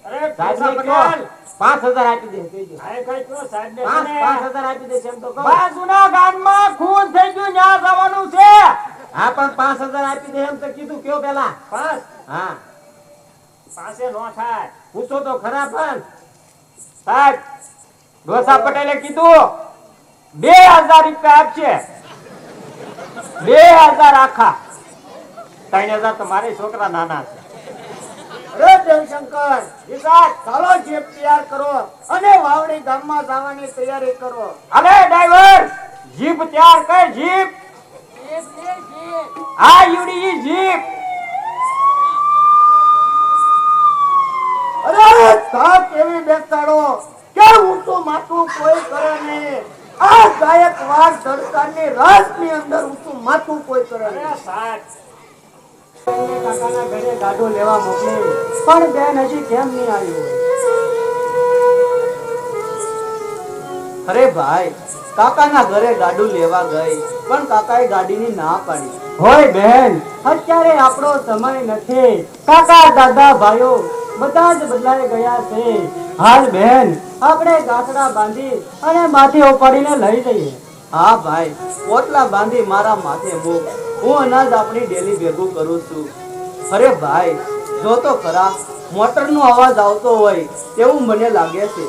અરે સાહેબને ડોસા કહો, પટેલ 5000 આપી દે કહેજો. આય કઈ કયો સાહેબને છે ને? 5000 આપી દે એમ તો કહો. બાજુના ગામમાં ખૂન થઈ ગયું ન્યા જવાનું છે હા પણ 5000 આપી દે એમ તો કીધું કયો પેલા. પાંચ હા પાસે નો થાય પૂછો તો ખરા પણ. સાહેબ ડોસા પટેલે કીધું 2000 રૂપિયા આપશે 2000 આખા 3000 તો મારે છોકરા નાના છે અરે દેવશંકર વિશાળ ચાલો જીપ તૈયાર કરો અને વાવડી ગામમાં જવાની તૈયારી કરો. અરે ડ્રાઈવર જીપ તૈયાર કર જીપ આ યુડી જીપ અરે સાપ કેવી બેસાડો કે ઊંચું માથું કોઈ કરે નહીં. આ ગાયકવાડ સરકારની રાજની અંદર ઊંચું માથું કોઈ કરે નહીં. અરે સાહેબ કાકાના ઘરે ગાડો લેવા મોકલી પણ બેન હજી કેમ નહીં આવ્યું? અરે ભાઈ કાકાના ઘરે ગાડું લેવા ગઈ પણ કાકાએ ગાડીની ના પાડી. હોય બેન અત્યારે આપણો સમય નથી. કાકા દાદા ભાઈઓ બધા જ બદલાઈ ગયા છે. હાલ બેન આપણે ગાસડા બાંધી અને માથે ઉપાડીને લઈ જઈએ. હા ભાઈ પોટલા બાંધી મારા માથે મૂક. હું અનાજ આપણી ડેલી ભેગું કરું છું. અરે ભાઈ જો તો ખરા મોટરનો અવાજ આવતો હોય તેવું મને લાગે છે.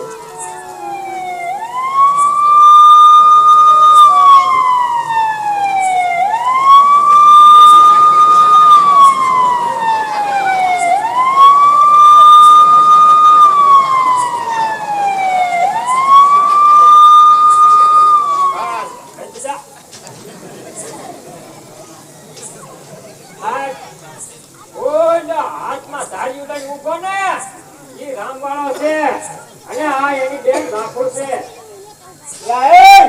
હાથમાં ધાર્યું લઈને ઊભો ને ઈ રામવાળો છે અને આ એની બેન ગાફુર છે. સાહેબ,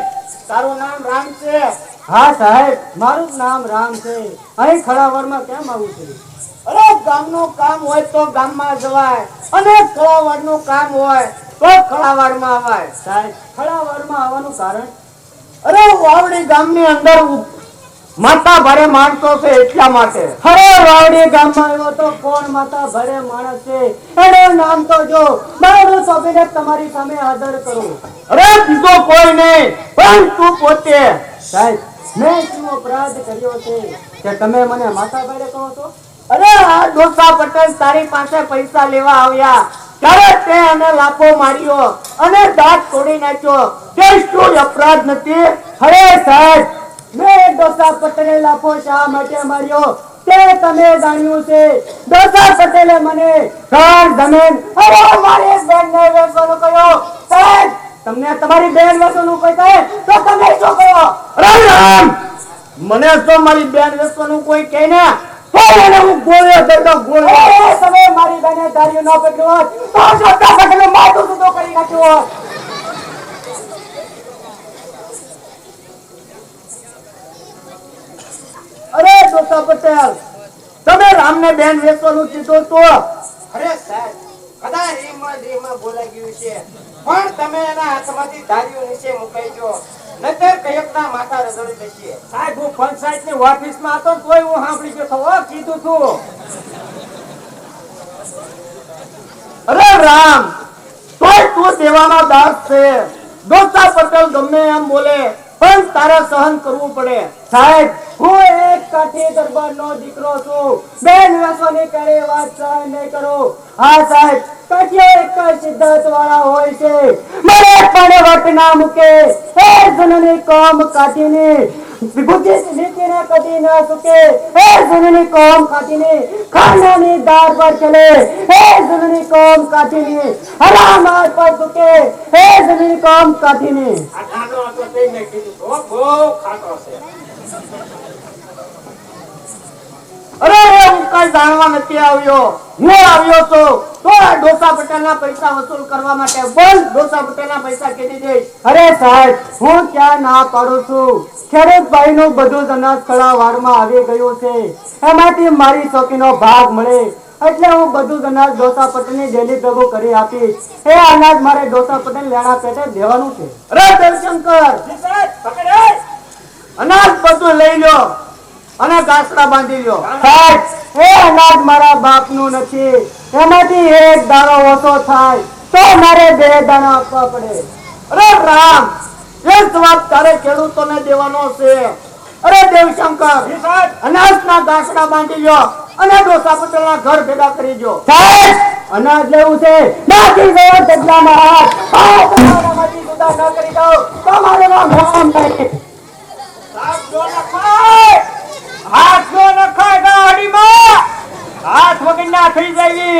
તારું નામ રામ છે? હા સાહેબ મારું જ નામ રામ છે. અહીં ખડાવરમાં કેમ આવું છે? અરે ગામનું કામ હોય તો ગામમાં જવાય અને ખળાવાડનું કામ હોય તો ખળાવાડમાં આવાય. સાહેબ ખડાવરમાં આવવાનું કારણ? અરે વાવડી ગામની અંદર માતા ભારે માણસો છે એટલા માટે. અરે વાવડી ગામમાં આવ્યો તો કોણ માતા ભરે માણસ છે એનું નામ તો જો મારું સોંપીને તમારી સામે આદર કરું. અરે બીજો કોઈ નહીં પણ તું પોતે. સાહેબ મેં શું અપરાધ કર્યો છે કે તમે મને માતા ભરે કહો છો? અરે આ ડોસા પટેલ તારી પાસે પૈસા લેવા આવ્યા ત્યારે તે એને લાફો માર્યો અને દાંત તોડી નાખ્યો. તે શું અપરાધ નથી? અરે સાહેબ મેં ડોસા પટેલે લાફો શા માટે માર્યો તે તમે જાણ્યું છે? ડોસા પટેલે મને ઘર જમીન અરે મારી બેનને વેચવાનું કહ્યું. સાહેબ તમને તમારી બેન વેચવાનું કોઈ કહે તો તમે શું કરો? અરે રામ, મને તો મારી બેન વેચવાનું કોઈ કહે ને તો એને હું ગોળ્યો કરતો ગોળ્યો. અરે તમે મારી બેને ધાર્યું ન પકડ્યું હોત તો ડોસા પટેલનું માથું સીધું કરી નાખ્યું હોત. અરે ડોસા પટેલ, તમે રામને બેન વેચવાનું કીધું તો? અરે સાહેબ કદાચ રીમાં બોલાઈ ગયું છે પણ તમે એના હાથમાંથી ધાર્યું નીચે મુકાઈજો નતર કયકના માથા રગડી જશે. સાહેબ હું પંચાયતની ઓફિસમાં હતો ને તોય હું સાંભળી ગયો હતો. ઓ કીધું તું અરે રામ, તોય તું દેવાનો દાસ છે. ડોસા પટેલ ગમે એમ બોલે પણ તારે સહન કરવું પડે. સાહેબ હું એક કાઠી દરબારનો દીકરો છું. બેન વેચવાની ક્યારેય વાત સહન નહીં કરું. હા સાહેબ કાઠિયા એક જ સિદ્ધાંત વાળા હોય છે. મને પણ વટ ના મૂકે એ જનની કોમ કાઠીની બુદ્ધિ નીતિને કદી ન સુકે એ જનની કોમ કાઠીની ખાનાની દાર પર ચલે એ જનની કોમ કાઠીની હરામ હાથ પર સુકે એ જનની કોમ કાઠીની. આ નાનો હતો તે મેં કીધું તો બહુ ખાતો છે. અરે હું કઈ જાણવા નથી આવ્યો. હું આવ્યો તો આ ડોસા પટેલના પૈસા વસૂલ કરવા માટે. બોલ, ડોસા પટેલના પૈસા કેદી દઈશ? અરે સાહેબ હું ક્યાં ના પાડું છું. ખેડૂત ભાઈ નું બધું જ અનાજ ખળાવાડમાં આવી ગયું છે. એમાંથી મારી ચોકીનો ભાગ મળે એટલે હું બધું જ અનાજ ડોસા પટેલની ડેલી ભેગું કરી આપીશ. એ અનાજ મારે ડોસા પટેલ લેણા પેટે દેવાનું છે. અરે દેવશંકર, જી સાહેબ પકડે અનાજ બધું લઈ લો અને ગાસડા બાંધી લો. સાહેબ એ અનાજ મારા બાપનું નથી, એમાંથી એક દાણો ઓછો થાય તો મારે 2 દાણા આપવા પડે. અરે રામ, એ જવાબ તારે ખેડૂતોને દેવાનો છે. અરે દેવશંકર, અનાજના ગાંસડા બાંધી લ્યો અને ડોસા પટેલના ઘર ભેગા કરી દો. સાહેબ, અનાજ લેવું છે, નાખી ગયો ડગલામાં હાથ. આ તમારામાંથી જુદા ન કરી દઉં તો મારું નામ રામ નહીં. હાથ જો નખાય ગાડીમાં, હાથ વગરના થઈ જાય.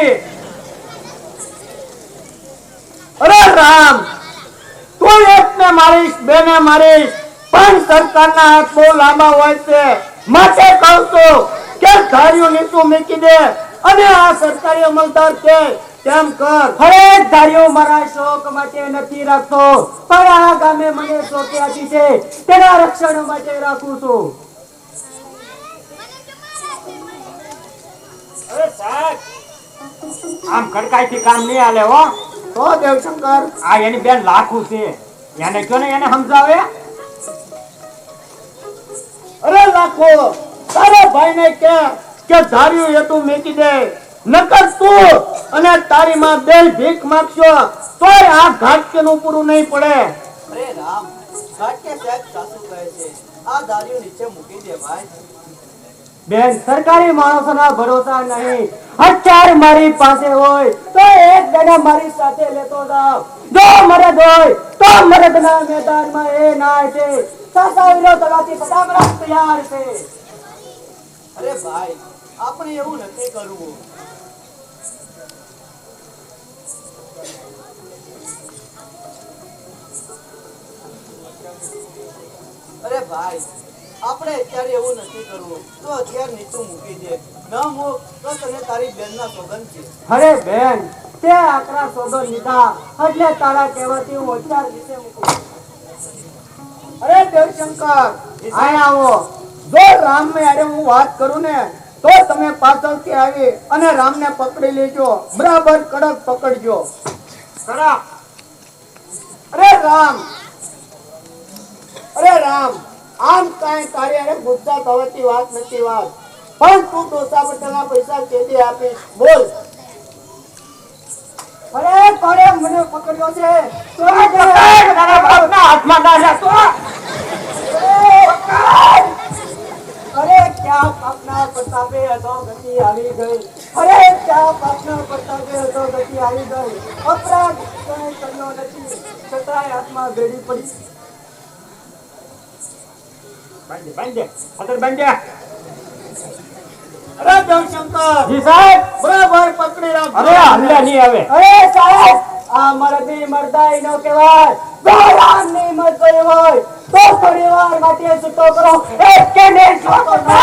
અરે રામ, તું એકને મારીશ, બેને મારીશ, પણ સરકારના હાથ બહુ લાંબા હોય છે. માટે કહું છું કે ધાર્યું નીચું મૂકી દે અને આ સરકારી અમલદાર છે તેમ કર. અરે ધાર્યો મારા શોખ માટે નથી રાખતો, પણ આ ગામે મને શોખે આપી છે તેના રક્ષણ માટે રાખું છું. અરે સાહેબ, આમ કડકાઈથી કામ નહીં હાલે હો. તો દેવશંકર, આ એની બેન લાખું છે, એને કયો ને એને સમજાવે. અરે લાખો, તારા ભાઈને કે ધાર્યું એટલું મૂકી દે, નકર તું અને તારી માં બે ભીખ માંગશો તોય આ ઘાટકેનું પૂરું નહીં પડે. અરે રામ, ઘાટકે સાહેબ સાસુ કહે છે, આ દારૂ નીચે મૂકી દે ભાઈ. બેન, સરકારી માણસોના ભરોસા નહીં. હથિયાર મારી પાસે હોય તો એક દાડા મારી સાથે લેતો જાવ. જો મરદ હોય તો મરદના મેદાનમાં એ નાય છે. સાસા વિરોધ કરવાથી બધા મરદ તૈયાર છે. અરે ભાઈ, આપણે એવું નથી કરવું. અરે ભાઈ, આપણે અત્યારે એવું નથી કરવું. તો અત્યારે નીચું મૂકી દે, ન મૂક તો તને તારી બેનના સોગંદ છે. અરે બેન, તે આકરા સોદો લીધા એટલે તારા કહેવાથી હું અત્યાર નીચે મૂકું. અરે દેવશંકર, અહીંયા આવો. જો રામ ને અરે હું વાત કરું ને તો તમે પાછળથી આવી અને રામને પકડી લેજો, બરાબર કડક પકડજો. કડક. અરે રામ, આમ કાંઈ તારી અરે ગુસ્સા થવાથી વાત નથી વાત, પણ તું ડોસા પટેલના પૈસા કેદી આપીશ બોલ. અરે કોણે મને પકડ્યો છે? તારા બાપના હાથમાં ના તો. અરે ક્યાં પાપના પ્રતાપે અધોગતિ આવી ગઈ. અરે ક્યાં પાપના પ્રતાપે અધોગતિ આવી ગઈ. અપરાધ કંઈ કર્યો નથી, છતાંય હાથમાં બેડી પડી. બાંધે બાંધે અંદર બાંધે. અરે દેવશંકર, જી સાહેબ, બરાબર પકડી રાખજો. અરે અંદર નહીં આવે. અરે સાહેબ, આ મરદની મરદાઈ નો કહેવાય. જો રામની મરદાઈ હોય તો થોડી વાર માટે છૂટો કરો. એક કે બે છૂટો કરો.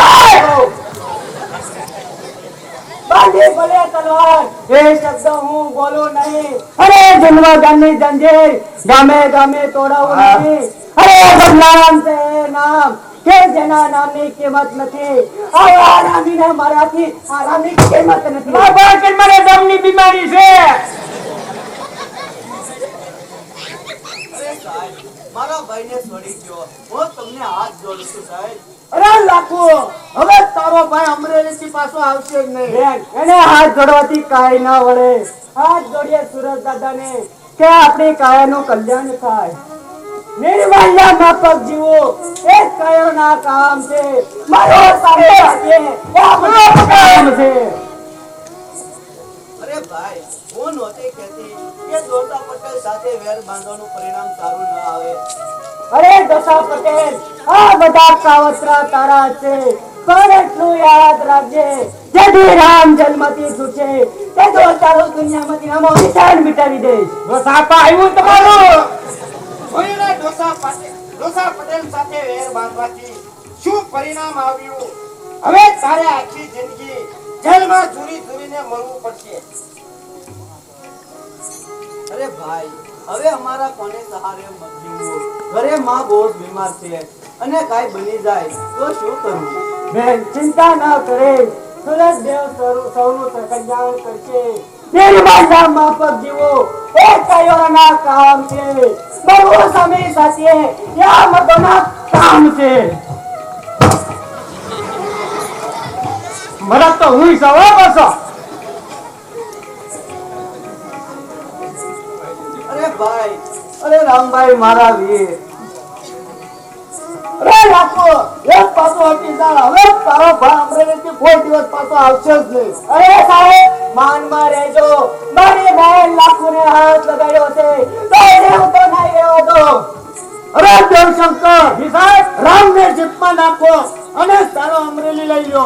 બાંધી ભલે તલવાર, એ શબ્દ હું બોલું નહીં. અરે જન્મ ગામની જંજીર ગામે ગામે તોડાવું નહીં. અરે બદનામ છે એ નામ કે જેના નામની કિંમત નથી. આવા રામીને મારાથી આ રામની કિંમત નથી. બાબા કે મને દમની બીમારી છે. અરે સાહેબ, મારા ભાઈને છોડી ગયો, હું તમને હાથ જોડું છું સાહેબ. અરે લાખો, હવે તારો ભાઈ અમરેલીથી પાછો આવશે જ નહીં. બેન, એને હાથ જોડવાથી કાંઈ ના વળે. હાથ જોડીએ સુરજ દાદાને કે આપણી કાયાનું કલ્યાણ થાય. નિર્માલ્ય માફક જીવો એ જ કાયોના કામ છે. મારો સામે રાખીએ એ આપણું કામ છે. અરે ભાઈ, હું નહોતી કહેતી કે દોતા પટેલ સાથે વેર બાંધવાનું પરિણામ સારું ન આવે. અરે દશા પટેલ, આ બધા કાવતરા તારા છે, પણ એટલું યાદ રાખજે, જેથી રામ જન્મથી છૂટે તે તો તારો દુનિયામાંથી નામો નિશાન મિટાવી દઈશ. સાપા આવ્યું તમારું. કોઈને ડોસા પટેલ સાથે વેર બાંધવાથી શું પરિણામ આવ્યું? હવે તારે આખી જિંદગી જેલમાં ઝૂરી ઝૂરીને મરવું પડશે. અરે ભાઈ, હવે અમારા કોને સહારે મત જીવવું. ઘરે માં બહુ જ બીમાર છે અને કાંઈ બની જાય તો શું કરવું? બેન, ચિંતા ન કરે, સુરજ દેવ સૌનું કલ્યાણ કરશે. નિર્માલ્ય માફક જીવો એ કાયોના કામ છે. બહુ સમય સાથે યા મતોના કામ છે. મને તો હું સવા બસો. અરે ભાઈ, અરે રામભાઈ મારા વીર, અરે લાખો એક પાછો હટી જા. હવે તારો ભાઈ અમરેલીથી કોઈ દિવસ પાછો આવશે જ નહીં. અરે સાહેબ માનમાં રહેજો, મારી બહેન લાખોને હાથ લગાડ્યો છે તો એને હું તો નહીં રહેવા દઉં. અરે દેવશંકર જી સાહેબ, રામને જીપમાં નાખો અને તારો અમરેલી લઈ લો.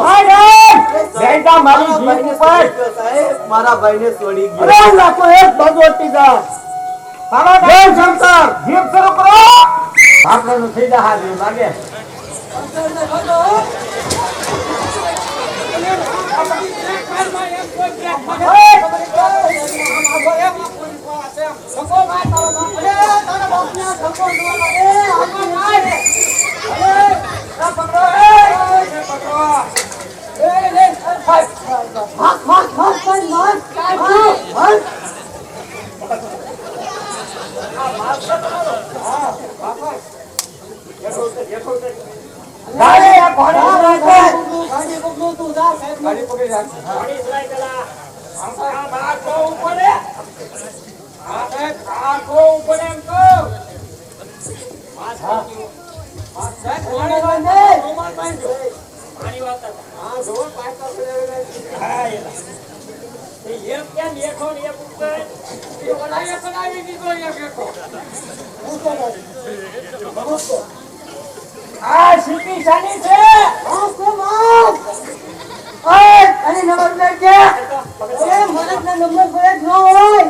બેટા મારી જીપ ઉપર. સાહેબ મારા ભાઈને છોડી ગયો. અરે લાખો એક બાજુ હટી જા. દેવશંકર જીપ શરૂ કરો. આપણને થઈ જા હાજર લાગે. આ સીટી શાની છે? અને નંબર પ્લેટ છે? અરે મરદના નંબર પ્લેટ ન હોય.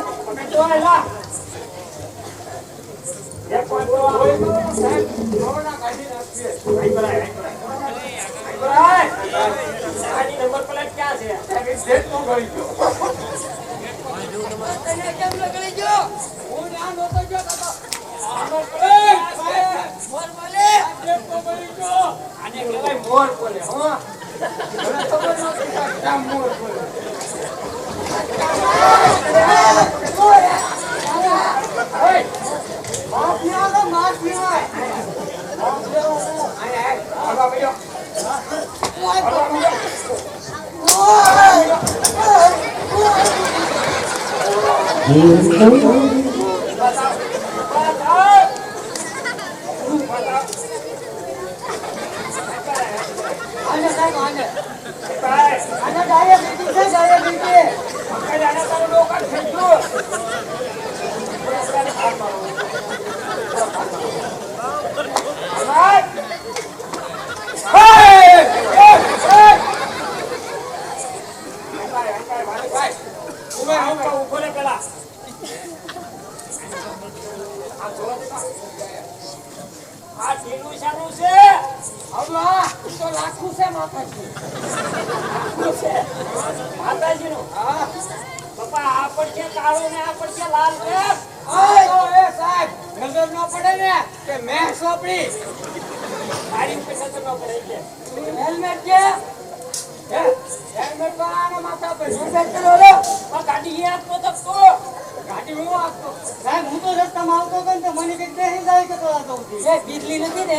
બીજલી નથી ને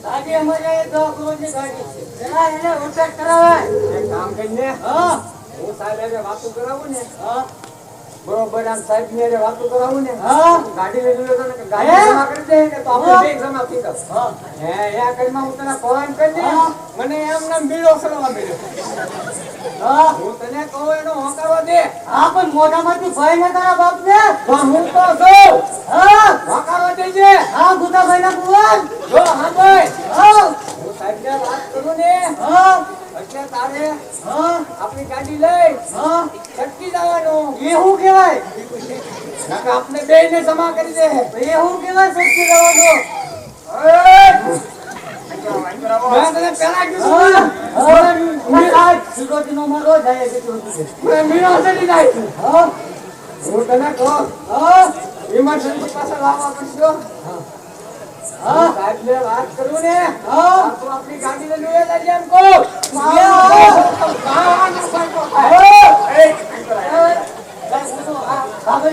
ગાડી અમારે દવાખાનાની ગાડી છે. પેલા એને ઉઠક કરાવે. એક કામ કરીને હું સાહેબ હારે વાતો કરાવું ને, બરોબર આમ સાહેબ ની હારે વાતો કરાવું ને, ગાડી લઈ લો ને, ગાડી જમા કરી દે ને તો આપણે બે જમા થઈ જશે. હે યા કરીમાં હું તને ફોન કરી દે, મને એમ નામ બીડો સળવા મળ્યો. હું તને કહું એનો હોકારવા દે. હા પણ મોઢામાંથી ભય ને તારા બાપ ને. તો હું તો છું. હોકારવા દેજે. હા ગુદાભાઈ ના કુવાન. જો હા ભાઈ, હા હું સાહેબ ને વાત કરું ને હા એટલે તારે હા આપણી ગાડી લઈ હા છટકી જવાનું. એ શું કહેવાય? નકર આપણે બે ને જમા કરી દે. એ શું કહેવાય સચ્ચી રહેવાનો? મેં તને પેલા કીધું ને, સિક્યોરિટી નો મારો જાય સિક્યોરિટી. મેં મીણો ચડી જાય. હા હું તને કહું, હા ઇમરજન્સી પાસે લાવવા પડશે. હા સાહેબને વાત કરું ને, હા તો આપણી ગાડીને લઈ જજે એમ કહું. બાબા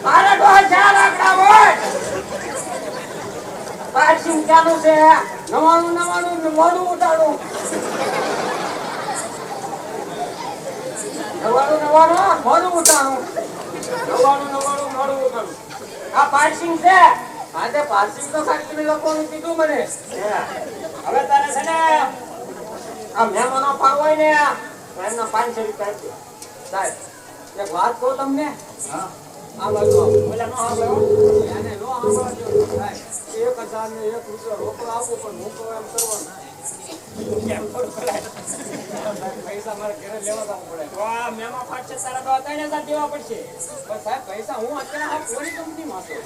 મારા ડોહા ચાર આંકડા હોય પારસી ક્યાંનું છે નવાણું મોઢું ઉતારું નવાણું મોઢું ઉતારું આ પારસી છે આજે પારસી તો ખાલી તમે લોકોનું કીધું મને હવે તારે છે ને આ મહેમાનો પાવ હોય ને એમના 500 રૂપિયા આપજો સાહેબ એક વાત કહું તમને હા આ બાજુ ઓલા નો આવો એને નો આવો સાહેબ 1000 ને 1 રૂપિયો રોકડો આપો પણ હું કહું એમ કરવાનું કેમ થોડું કરાય પૈસા મારે ઘરે લેવા જવું પડે તો આ મહેમાન ફાટશે તારા તો 3000 દેવા પડશે પણ સાહેબ પૈસા હું અત્યારે આ કોની કંપનીમાં છું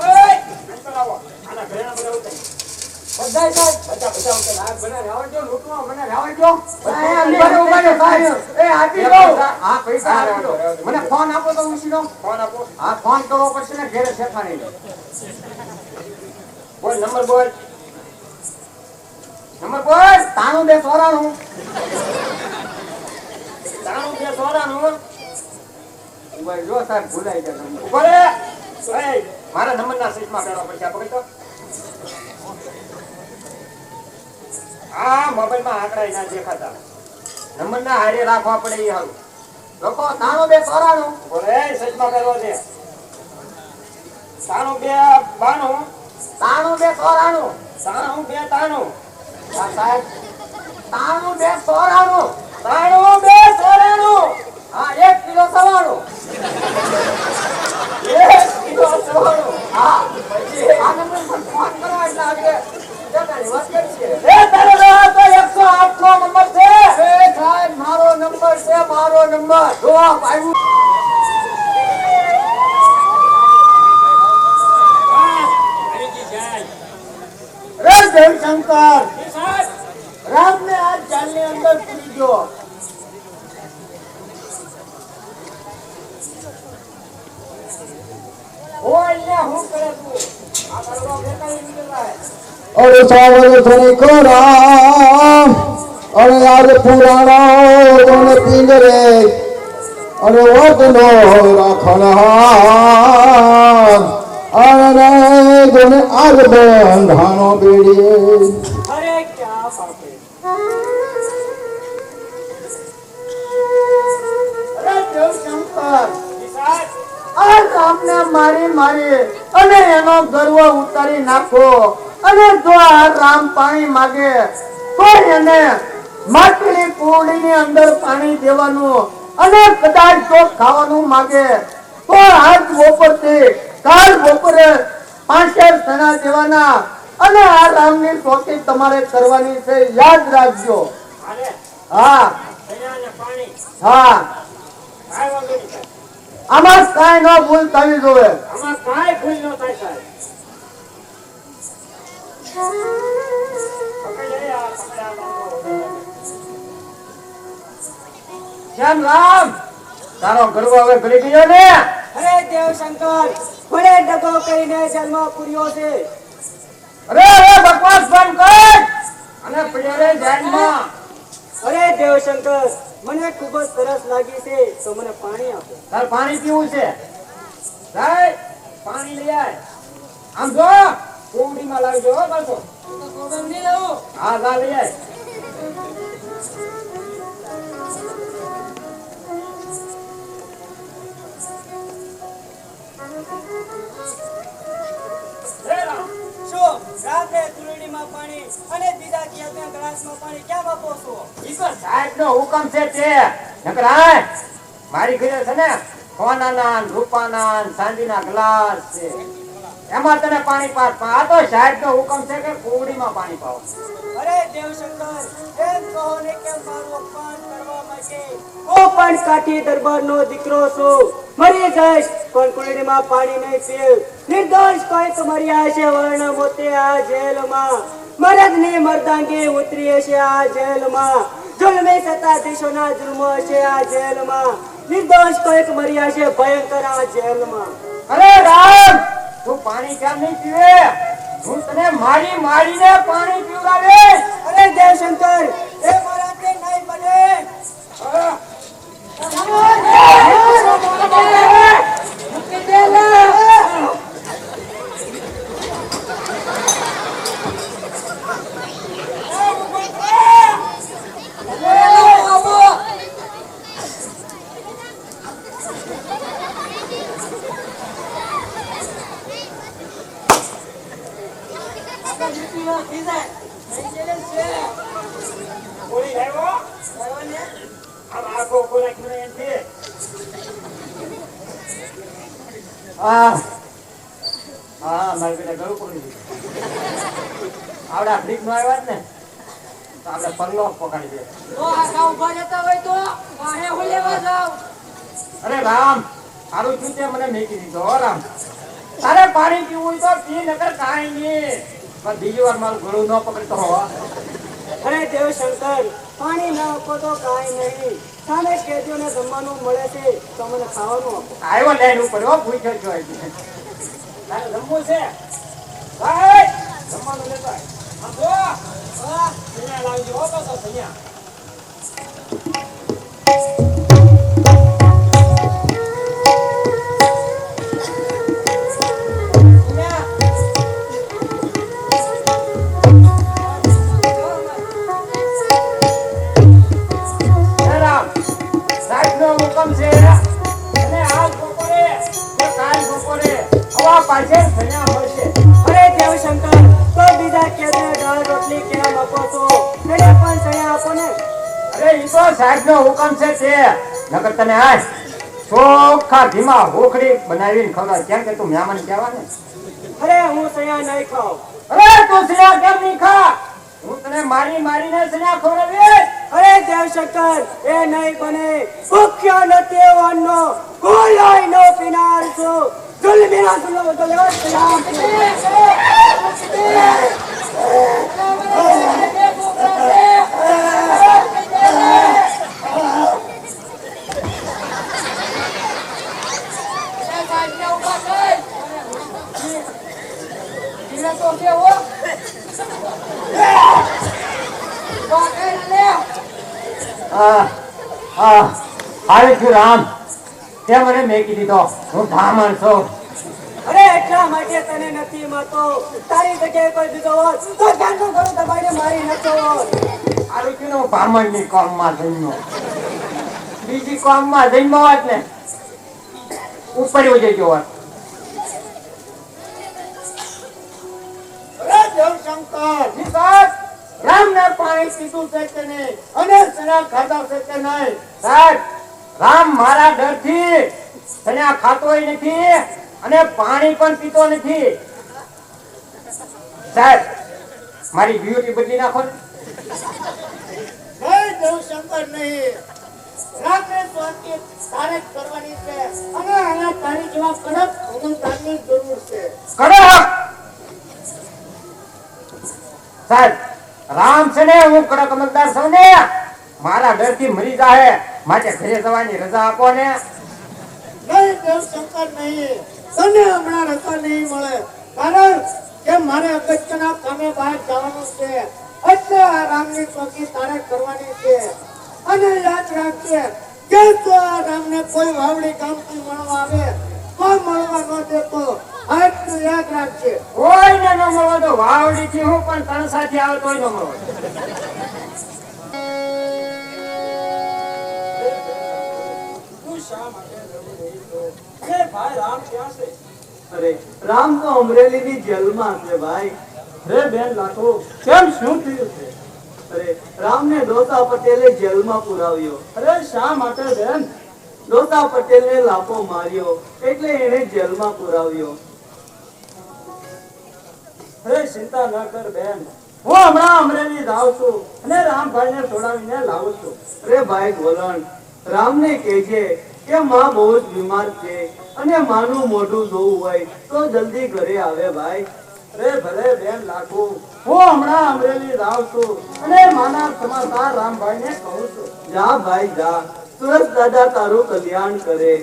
ઓય અંતર આવો આના ઘરેના બધા ઉતારી બધાય સાહેબ બધા ઉતારી આ બના રાવજો લૂટવા બના રાવજો એ આપી દો આ પૈસા આપી દો મને ફોન આપો તો ઉસીનો ફોન આપો હા ફોન કરવો પડશે ને ઘરે શેખાણી બોલ નંબર બોલ 9294 ઉભા જો સાહેબ ભૂલાઈ ગયા ઉભા રે મારા નંબર ના સીટમાં બેઠા પડશે પકડ તો આ મોબાઈલ માં આંકડા ના દેખાતા નંબર ના હારે રાખવા પડે એ હારું લોકો 9294 બોલે સીટમાં કરવા દે 9292 9294 સાહેબ 9294 હા 1 કિલો સવાણું 1 કિલો સવાણું હા પછી આ નંબર પર ફોન કરો એટલે આગળ જતાની વાત કરીએ એ તારો તો 108 નો નંબર છે એ સાહેબ મારો નંબર છે જો આપ આવ્યું રે દેવશંકર રામ ને આ જાલ ની અંદર પૂરી ગયો ઓય હું કરે તું આ કરવા બેટા નીકળાય અરે સાવર ધણી કોરામ અરે આજ પુરાણો કોને પિંજરે અરે વર્તનો રાખનહાર અરે કોને આગ બંધાનો બેડીએ અરે ક્યાં પાપે અરે દેવશંકર આ રામને મારી અને એનો ગર્વ ઉતારી નાખો અને જો આ રામ પાણી માગે તો એને માટીની કુંડીની અંદર પાણી દેવાનું અને કદાચ જો ખાવાનું માગે તો આજ બપોરથી કાલ બપોરે 5 સણા દેવાના અને આ રામની ચોકી તમારે કરવાની છે યાદ રાખજો હા હા આમાં કાંઈ ન ભૂલ થવી જોઈએ આમાં કાંઈ ભૂલ ન થાય સાહેબ જેમ રામ તારો ગર્વ હવે ગળી ગયો ને અરે દેવશંકર મને ડગો કરીને જન્મ પૂર્યો છે અરે બકવાસ બંધ કર અને પડ્યો રે ધ્યાનમાં અરે દેવશંકર મને ખૂબ જ તરસ લાગી છે તો મને પાણી આપો તાર પાણી પીવું છે સાહેબ પાણી લઈ આય આમ જો કોવડીમાં લાવજો હો પાછો હા જા લઈ આય શું રાતે તુલડીમાં પાણી અને બીજા ક્યાં ગ્લાસમાં પાણી ક્યાં વાપરો છો ઈ તો સાહેબનો હુકમ છે તે નકર આય મારી ઘરે છે ને સોનાના રૂપાના ચાંદીના ગ્લાસ છે એમાં તને પાણી પાસ આ તો સાહેબનો હુકમ છે કે કોવડીમાં પાણી પાવ અરે દેવશંકર એમ કહો ને કે મારું અપમાન કરવા માટે હું પણ કાઠી દરબારનો દીકરો છું મરી જઈશ પણ કુંડીમાં પાણી નહીં પીવ નિર્દોષ કોઈક મર્યા છે વર્ણ મોતે આ જેલમાં મરદની મર્દાંગી ઉતરી છે આ જેલમાં જુલ્મી સત્તાધીશોના જુલ્મો છે આ જેલમાં નિર્દોષ કોઈક મર્યા છે ભયંકર આ જેલમાં અરે રામ તું પાણી કેમ નહીં પીવે હું તને મારીને પાણી પીવડાવે અરે દેવશંકર એ મારાથી નહીં બને મૂકી દે લે કોળી લાવ્યો? આમ આખો ખોરાક મને એમ છે. મારી બેટા ગળું પકડી દીધું. આવડા ફ્રીક નો આવ્યા જ ને તો આપણે પલ્લો પકડી દે. અરે રામ, તારું શું તે મને મેકી દીધો હો રામ. તારે પાણી પીવું હોય તો પી, નકર કાંઈ નહીં. પણ બીજી વાર મારું ગળું ન પકડતો હો. અરે દેવશંકર, પાણી ના આપો તો કાંઈ નહીં. સામે કેદીઓ ને જમવાનું મળે છે તો મને ખાવાનું આપો. આવ્યો લાઈન ઉપર હો, ભૂખ્યો છો એટલે. તારે જમવું છે? ભાઈ, જમવાનું લેતો આય. આમ જો, સૈયા લાવજો હો પાછો સૈયા. અરે દેવશંકર, તો બીજા કેદીઓ દાળ રોટલી કેમ આપો છો? એને પણ સૈયા આપો ને. અરે ઈ તો સાહેબનો હુકમ છે તે. નકર તને આજ ચોખ્ખા ઘીમાં હોખડી બનાવીને ખવડાવ. કેમ કે તું મહેમાન કહેવા ને. અરે હું સૈયા નહીં ખાઉં. અરે તું સૈયા કેમ નહીં ખા? હું તને મારીને સૈયા ખવડાવીશ. અરે દેવશંકર, એ નહીં બને. ભૂખ્યો નથી એવાનો કોલાઈ નો પીનાર છું. જુલમીના જુલમ તો લેવા સૈયા આવે છું રામ, તે મને મેકી દીધો. હું બ્રાહ્મણ છું. અરે એટલા માટે તને નથી મળતો. તારી જગ્યાએ કોઈ દીધો હોત તો ગાંડો ઘરો દબાઈને મારી નાખતો હોત. આરું છું ને હું બ્રાહ્મણની કોમમાં જન્મ્યો. બીજી કોમમાં જન્મ્યો હોત ને ઉપર ઉજઈ ગયો હોત. અરે દેવશંકર, જી સાહેબ, રામને પાણી પીધું છે કે નહીં અને સણા ખાધા છે કે નહીં? સાહેબ, રામ મારા ડરથી સન્યા ખાતોય નથી અને પાણી પણ પીતો નથી. સાહેબ, મારી ડ્યુટી બદલી નાખો ને. નહીં દેવશંકર, નહીં. રામને સ્વાર્થી તારે જ કરવાની છે અને આના તારી જેવા કડક અમલદારની જરૂર છે. કડક સાહેબ, રામ છે ને હું કડક અમલદાર છું ને. મારા ડરથી મરી જાહે, માટે ઘરે જવાની રજા આપો ને. નહીં દેવશંકર, નહીં. તને હમણાં રજા નહીં મળે, કારણ કે મારે અગત્યના કામે બહાર જવાનું છે. એટલે આ રામની ચોકી તારે કરવાની છે. અને યાદ રાખજે કે જો આ રામને કોઈ વાવડી ગામથી મળવા આવે તો મળવા ન દેતો. આટલું યાદ રાખજે. કોઈને ન મળવા તો વાવડી થી હું પણ તણ સાથે આવે તોય ન મળવા. અરે રામ તો અમરેલીની જેલમાં છે ભાઈ. રે બેન લાખો, કેમ શું થયું છે? અરે રામને ડોસા પટેલે જેલમાં પુરાવ્યો. અરે શા માટે બેન? ડોસા પટેલને લાફો માર્યો એટલે એને જેલમાં પુરાવ્યો. અરે ચિંતા ન કર બેન, હું હમણાં અમરેલી જાઉં છું અને રામભાઈને છોડાવીને લાવું છું. અરે ભાઈ ગોલણ, રામને કહેજે કે માં બહુ જ બીમાર છે અને માનું મોઢું જોવું હોય તો જલ્દી ઘરે આવે ભાઈ. અરે ભલે બેન લાખો, હું હમણાં અમરેલી જાઉં છું અને માના સમાચાર રામભાઈને કહું છું. જા ભાઈ જા, સુરત દાદા તારું કલ્યાણ કરે.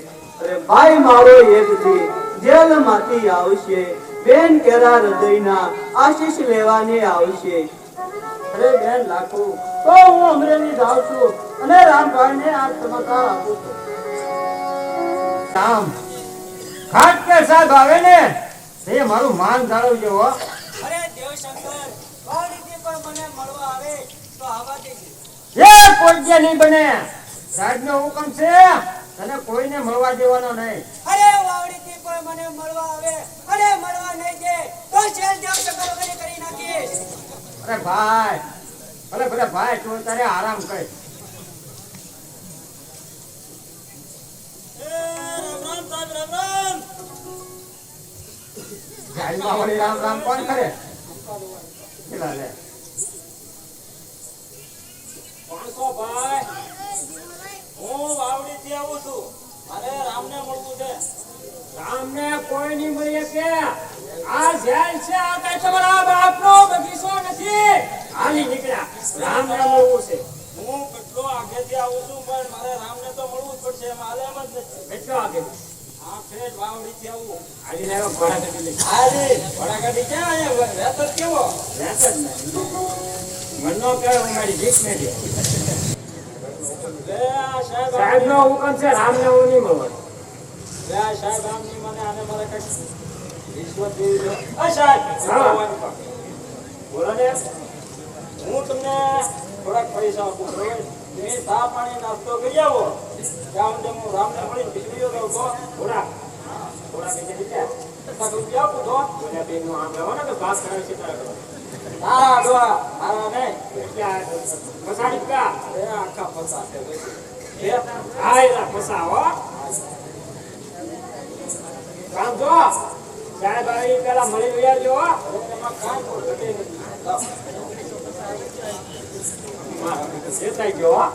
અરે ભાઈ મારો એક દી જેલમાંથી આવશે, બેન કેરા હૃદયના આશીષ લેવાને આવશે. અરે બેન લાખો, તો હું અમરેલી જાઉં છું અને રામભાઈને આ સમાચાર આપું છું. રામ ખાટ કે સાહેબ આવે ને તે મારું માન જાળવજો હો. અરે દેવશંકર, વાવડીથી પણ મને મળવા આવે તો આવા દેજે. એ કોઈ નહીં બને. સાહેબનો હુકમ છે, તને કોઈને મળવા દેવાનો નહીં. અરે વાવડીથી પણ મને મળવા આવે અને મળવા નહીં દે તો જેલ દેવશંકર વગેરે કરી નાખીશ. અરે ભાઈ ભલે ભાઈ તું તારે આરામ કર. જાહેરમાં વળી રામ રામ કોણ કરે? પેલા લે. 500 ભાઈ, હું વાવડીથી આવું છું. મારે રામને મળવું છે. રામને કોઈ નહીં મળી શકે. આ જેલ છે, આ કઈ તમારા બાપનો બગીચો નથી. હાલી નીકળ્યા. રામને મળવું છે. હું કેટલો આગેથી આવું છું, પણ મારે રામને તો મળવું જ પડશે. એમાં હાલે એમ જ નથી. કેટલો આગળ? આ ફેર વાવડીથી આવું. હાલી લેવા ઘોડા કરી લે. હાલી, વડાગાડી ક્યાં અહીંયા? રહેતો જ કેવો? રહેત જ નહીં. મનનો કહે હું મારી જીત નથી. લે આ સાહેબ સાહેબનો હુકમ છે, રામને હું નહીં મળવાનું. લે આ સાહેબ આમની મને આને મારે કઈ રિશ્વત દેવી છે. આ સાહેબ, હા. બોલો ને. હું તમને થોડાક પૈસા આપું બરોબર? તમે ચા પાણી નાસ્તો કરી આવો. ત્યાં સુધી હું રામને મળીને નીકળી ગયો તો ઘોડા કઈ દીધા? 1 રૂપિયા આપું તો બોલ્યા બેનનું આમ રહેવાનું કે વાત કરે છે તારા ઘરે? તારા ડોહા મારા નહીં. એટલે આ પસાડી કા? એ આખા પચાસ છે ભાઈ. હા એલા પસાવો. કામ જો સાહેબ આવી પેલા મળી રહ્યા જો. એમાં કાંઈ કોઈ ઘટે નથી. લાવ. શેતાઈ ગયો હો.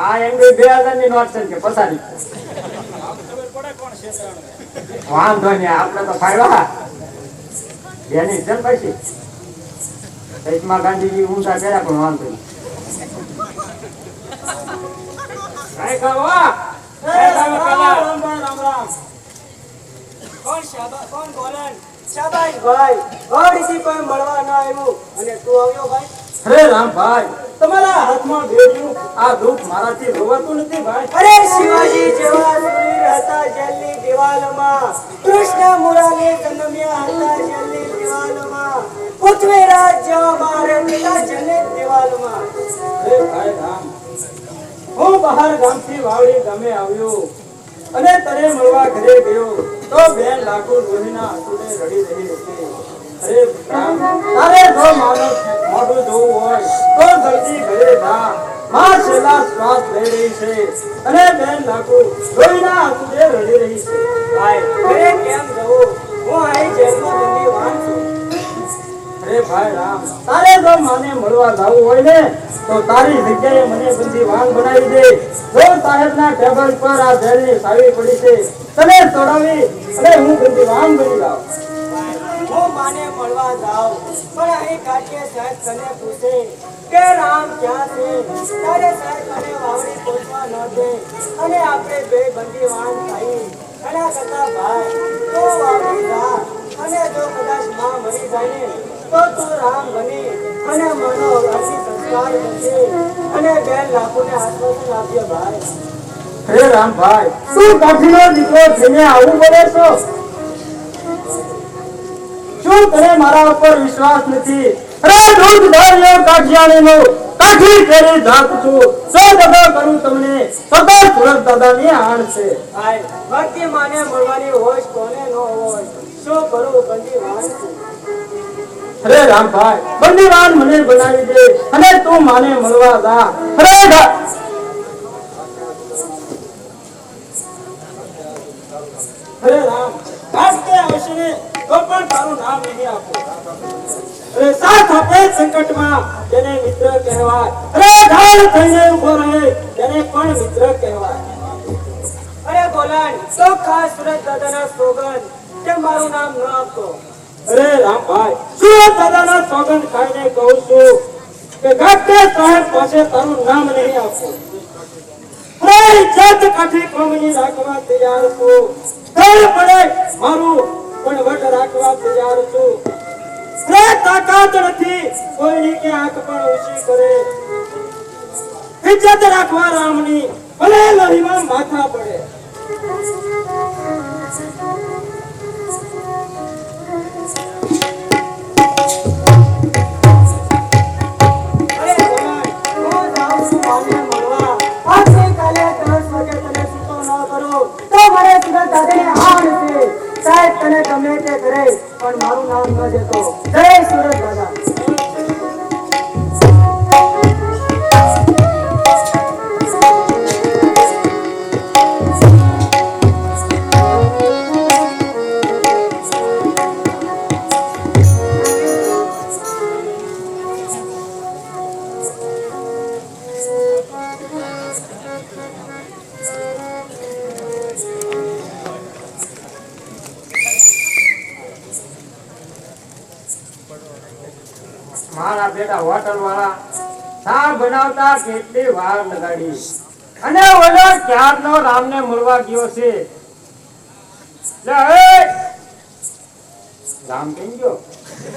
આ એમ 2000 ની નોટ છે કે પસાડી. આમ ખબર પડે કોણ છેતરાણું. વાંધો નહીં, આપણે તો ફાવ્યા એની છે ને પછી દેશમાં ગાંધીજી ઊંચા કર્યા પણ વાંધો નહીં. કાંઈ ખાવો? કાંઈ ખાવો પેલા? રામ રામ રામ રામ. કોણ શાબા કોણ ગોલન? શાબાશ ભાઈ, વાવડીથી કોઈ મળવા ન આવ્યું અને તું આવ્યો ભાઈ. અરે રામ ભાઈ, તમારા હાથમાં ભેળ્યું આ દુઃખ મારાથી રોવાતું નથી ભાઈ. અરે શિવાજી જેવા સુરીર હતા જેલની દિવાલમાં, કૃષ્ણ મુરારી જન્મ્યા હતા જેલની દિવાલમાં, પૃથ્વીરાજ જેવા મારે પિતા જેલની દિવાલમાં. અરે ભાઈ રામ, હું બહાર ગામથી વાવડી ગામે આવ્યો અને તને મળવા ઘરે ગયો તો બેન લાખો રોહીના આંસુને રડી રહી હતી. અરે રામ, તારે જો માનવ મોઢું જોવું હોય તો જલ્દી ઘરે જા. માં છેલ્લા શ્વાસ લઈ રહી છે અને બેન લાખો રોહીના આંસુને રડી રહી છે. ભાઈ ઘરે કેમ જવું, હું અહીં જેલમાં બંદીવાન છું. અરે ભાઈ રામ, તારે જો માને મળવા જવું હોય ને તો તારી જગ્યાએ મને બંદીવાન બનાવી દે. જો સાહેબના ટેબલ પર આ જેલની સાવી પડી છે, તને તોડાવી અને હું બંદીવાન બની જાઉં. હું માને મળવા જાઉં પણ અહીં કાઠિયા સાહેબ તને પૂછે કે રામ ક્યાં છે, ત્યારે સાહેબ મને વાવડી પહોંચવા ન દે અને આપણે બે બંદીવાન થઈ. એના કરતા ભાઈ તું વાવડી જા અને જો કદાચ માં મરી જાય ને તો તું રામ બની અને મનો અતિ સંસ્કાર બનશે અને બેન લાખોને આશ્વાસન આપીએ ભાઈ. અરે રામભાઈ, તું કાઠીનો દીકરો થઈને આવું બોલે છો? શું તને મારા ઉપર વિશ્વાસ નથી? અરે દૂધ ધાર્યો કાઠિયાણીનો, કાઠી કેરી જાત છું. સો દગો કરું તમને, સદા સુરત દાદાની આણ છે. ભાઈ ભક્તિ માને મળવાની હોશ કોને ન હોય, શું કરું બંદીવાન છું. અરે રામભાઈ, બંદીવાન મને બનાવી દે અને તું માને મળવા જા. અરે રામ, કાસ્તે આવશે ને તો પણ તારું નામ નહીં આપું. અરે સાથ આપે સંકટમાં તેને મિત્ર કહેવાય. અરે ઢાલ થઈને ઉભો રહે તેને પણ મિત્ર કહેવાય. અરે ગોલાન તો ખાસ સુરત દાદાના સોગન કે મારું નામ ન આપતો. અરે રામભાઈ, સુરત દાદાના સોગંદ ખાઈને કહું છું કે ગાતે સાહેબ પાસે તારું નામ નહીં આપું. અરે ઇજ્જત કાઠી કોમની રાખવા તૈયાર છું. ઘર પડે મારું પણ વટ રાખવા તૈયાર છું. અરે તાકાત નથી કોઈની કે આંખ પણ ઊંચી કરે. ઇજ્જત રાખવા રામની ભલે લોહીમાં માથા પડે. અરે ગોલાન હું જાઉં છું માને મળવા. આવતીકાલે 10 વાગે તને છૂટો ન કરું તો મારે સુરત દાદાને હાણ છે. સાહેબ તને ગમે તે કરે પણ મારું નામ ન દેતો. જય સુરત દાદા. મારા બેટા હોટલ વાળા ચા બનાવતા કેટલી વાર લગાડી અને ઓલો ક્યારનો રામને મળવા ગયો છે. લે એ! રામ કેમ ગયો?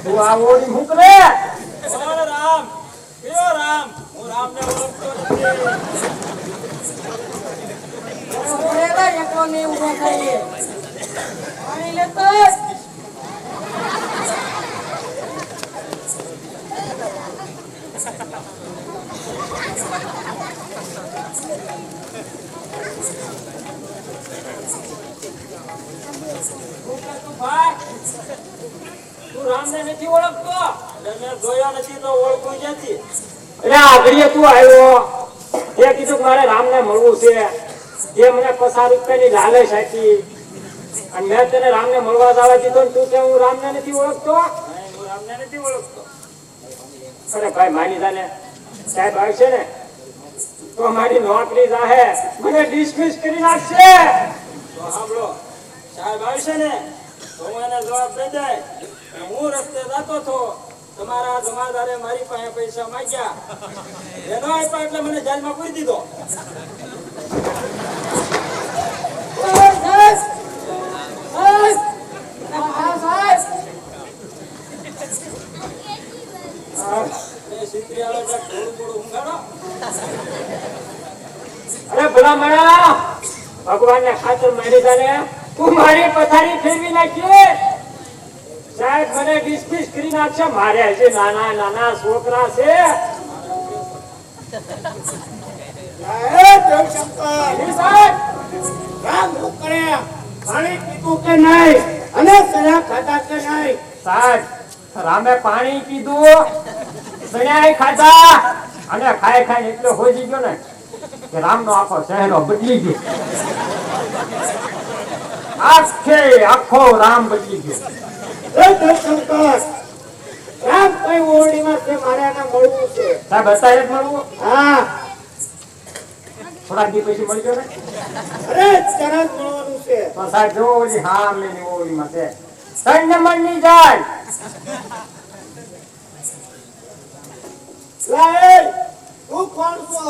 તું આ ઓડી મૂકલે. રામ કયો રામ? હું રામને ઓળખતો નથી. એકલો ને ઊભો થઈએ. પાણી લેતો. તું રામને નથી ઓળખતો? એટલે મેં જોયા નથી તો ઓળખું ક્યાંથી? અરે આગળીએ તું આવ્યો તે કીધું કે મારે રામને મળવું છે. તે મને 50 રૂપિયાની લાલચ આપી અને મેં તને રામને મળવા જવા દીધો ને તું કે હું રામને નથી ઓળખતો. નહીં, હું રામને નથી ઓળખતો. અરે ભાઈ માની જાને સાહેબ આવશે ને તો મારી નોકરી જાહે, મને ડિસમિસ કરી નાખશે. તો સાંભળો, સાહેબ આવશે ને તો હું એને જવાબ દઈ દઈ કે હું રસ્તે જતો હતો, તમારા જમાદારે મારી પાસે પૈસા માંગ્યા, એનો આપ્યા એટલે મને જેલમાં પૂરી દીધો. એ સિત્રી આવે છે, થોડું થોડું ઊંઘાડો. અરે ભલા મારા ભગવાનને ખાતર મારી જાને તું મારી પથારી ફેરવી નાખી. સાહેબ મને ડિસમિસ કરી નાખશે. મારે હજી નાના નાના છોકરા છે. જી સાહેબ સાહેબ રામે પાણી પીધું, સણ્યાય ખાધા અને ખાઈ ખાઈને એટલો હોજી ગયો ને કે રામનો આખો ચહેરો બદલી ગયો. આખો રામ બદલી ગયો. સાહેબ અત્યારે જ મળવું? થોડાક દી પછી મળી ગયો ને તો સાહેબ જો ઓલી હા મેની ઓલીમાં છે 3 નંબરની જાય. તું કોણ છો?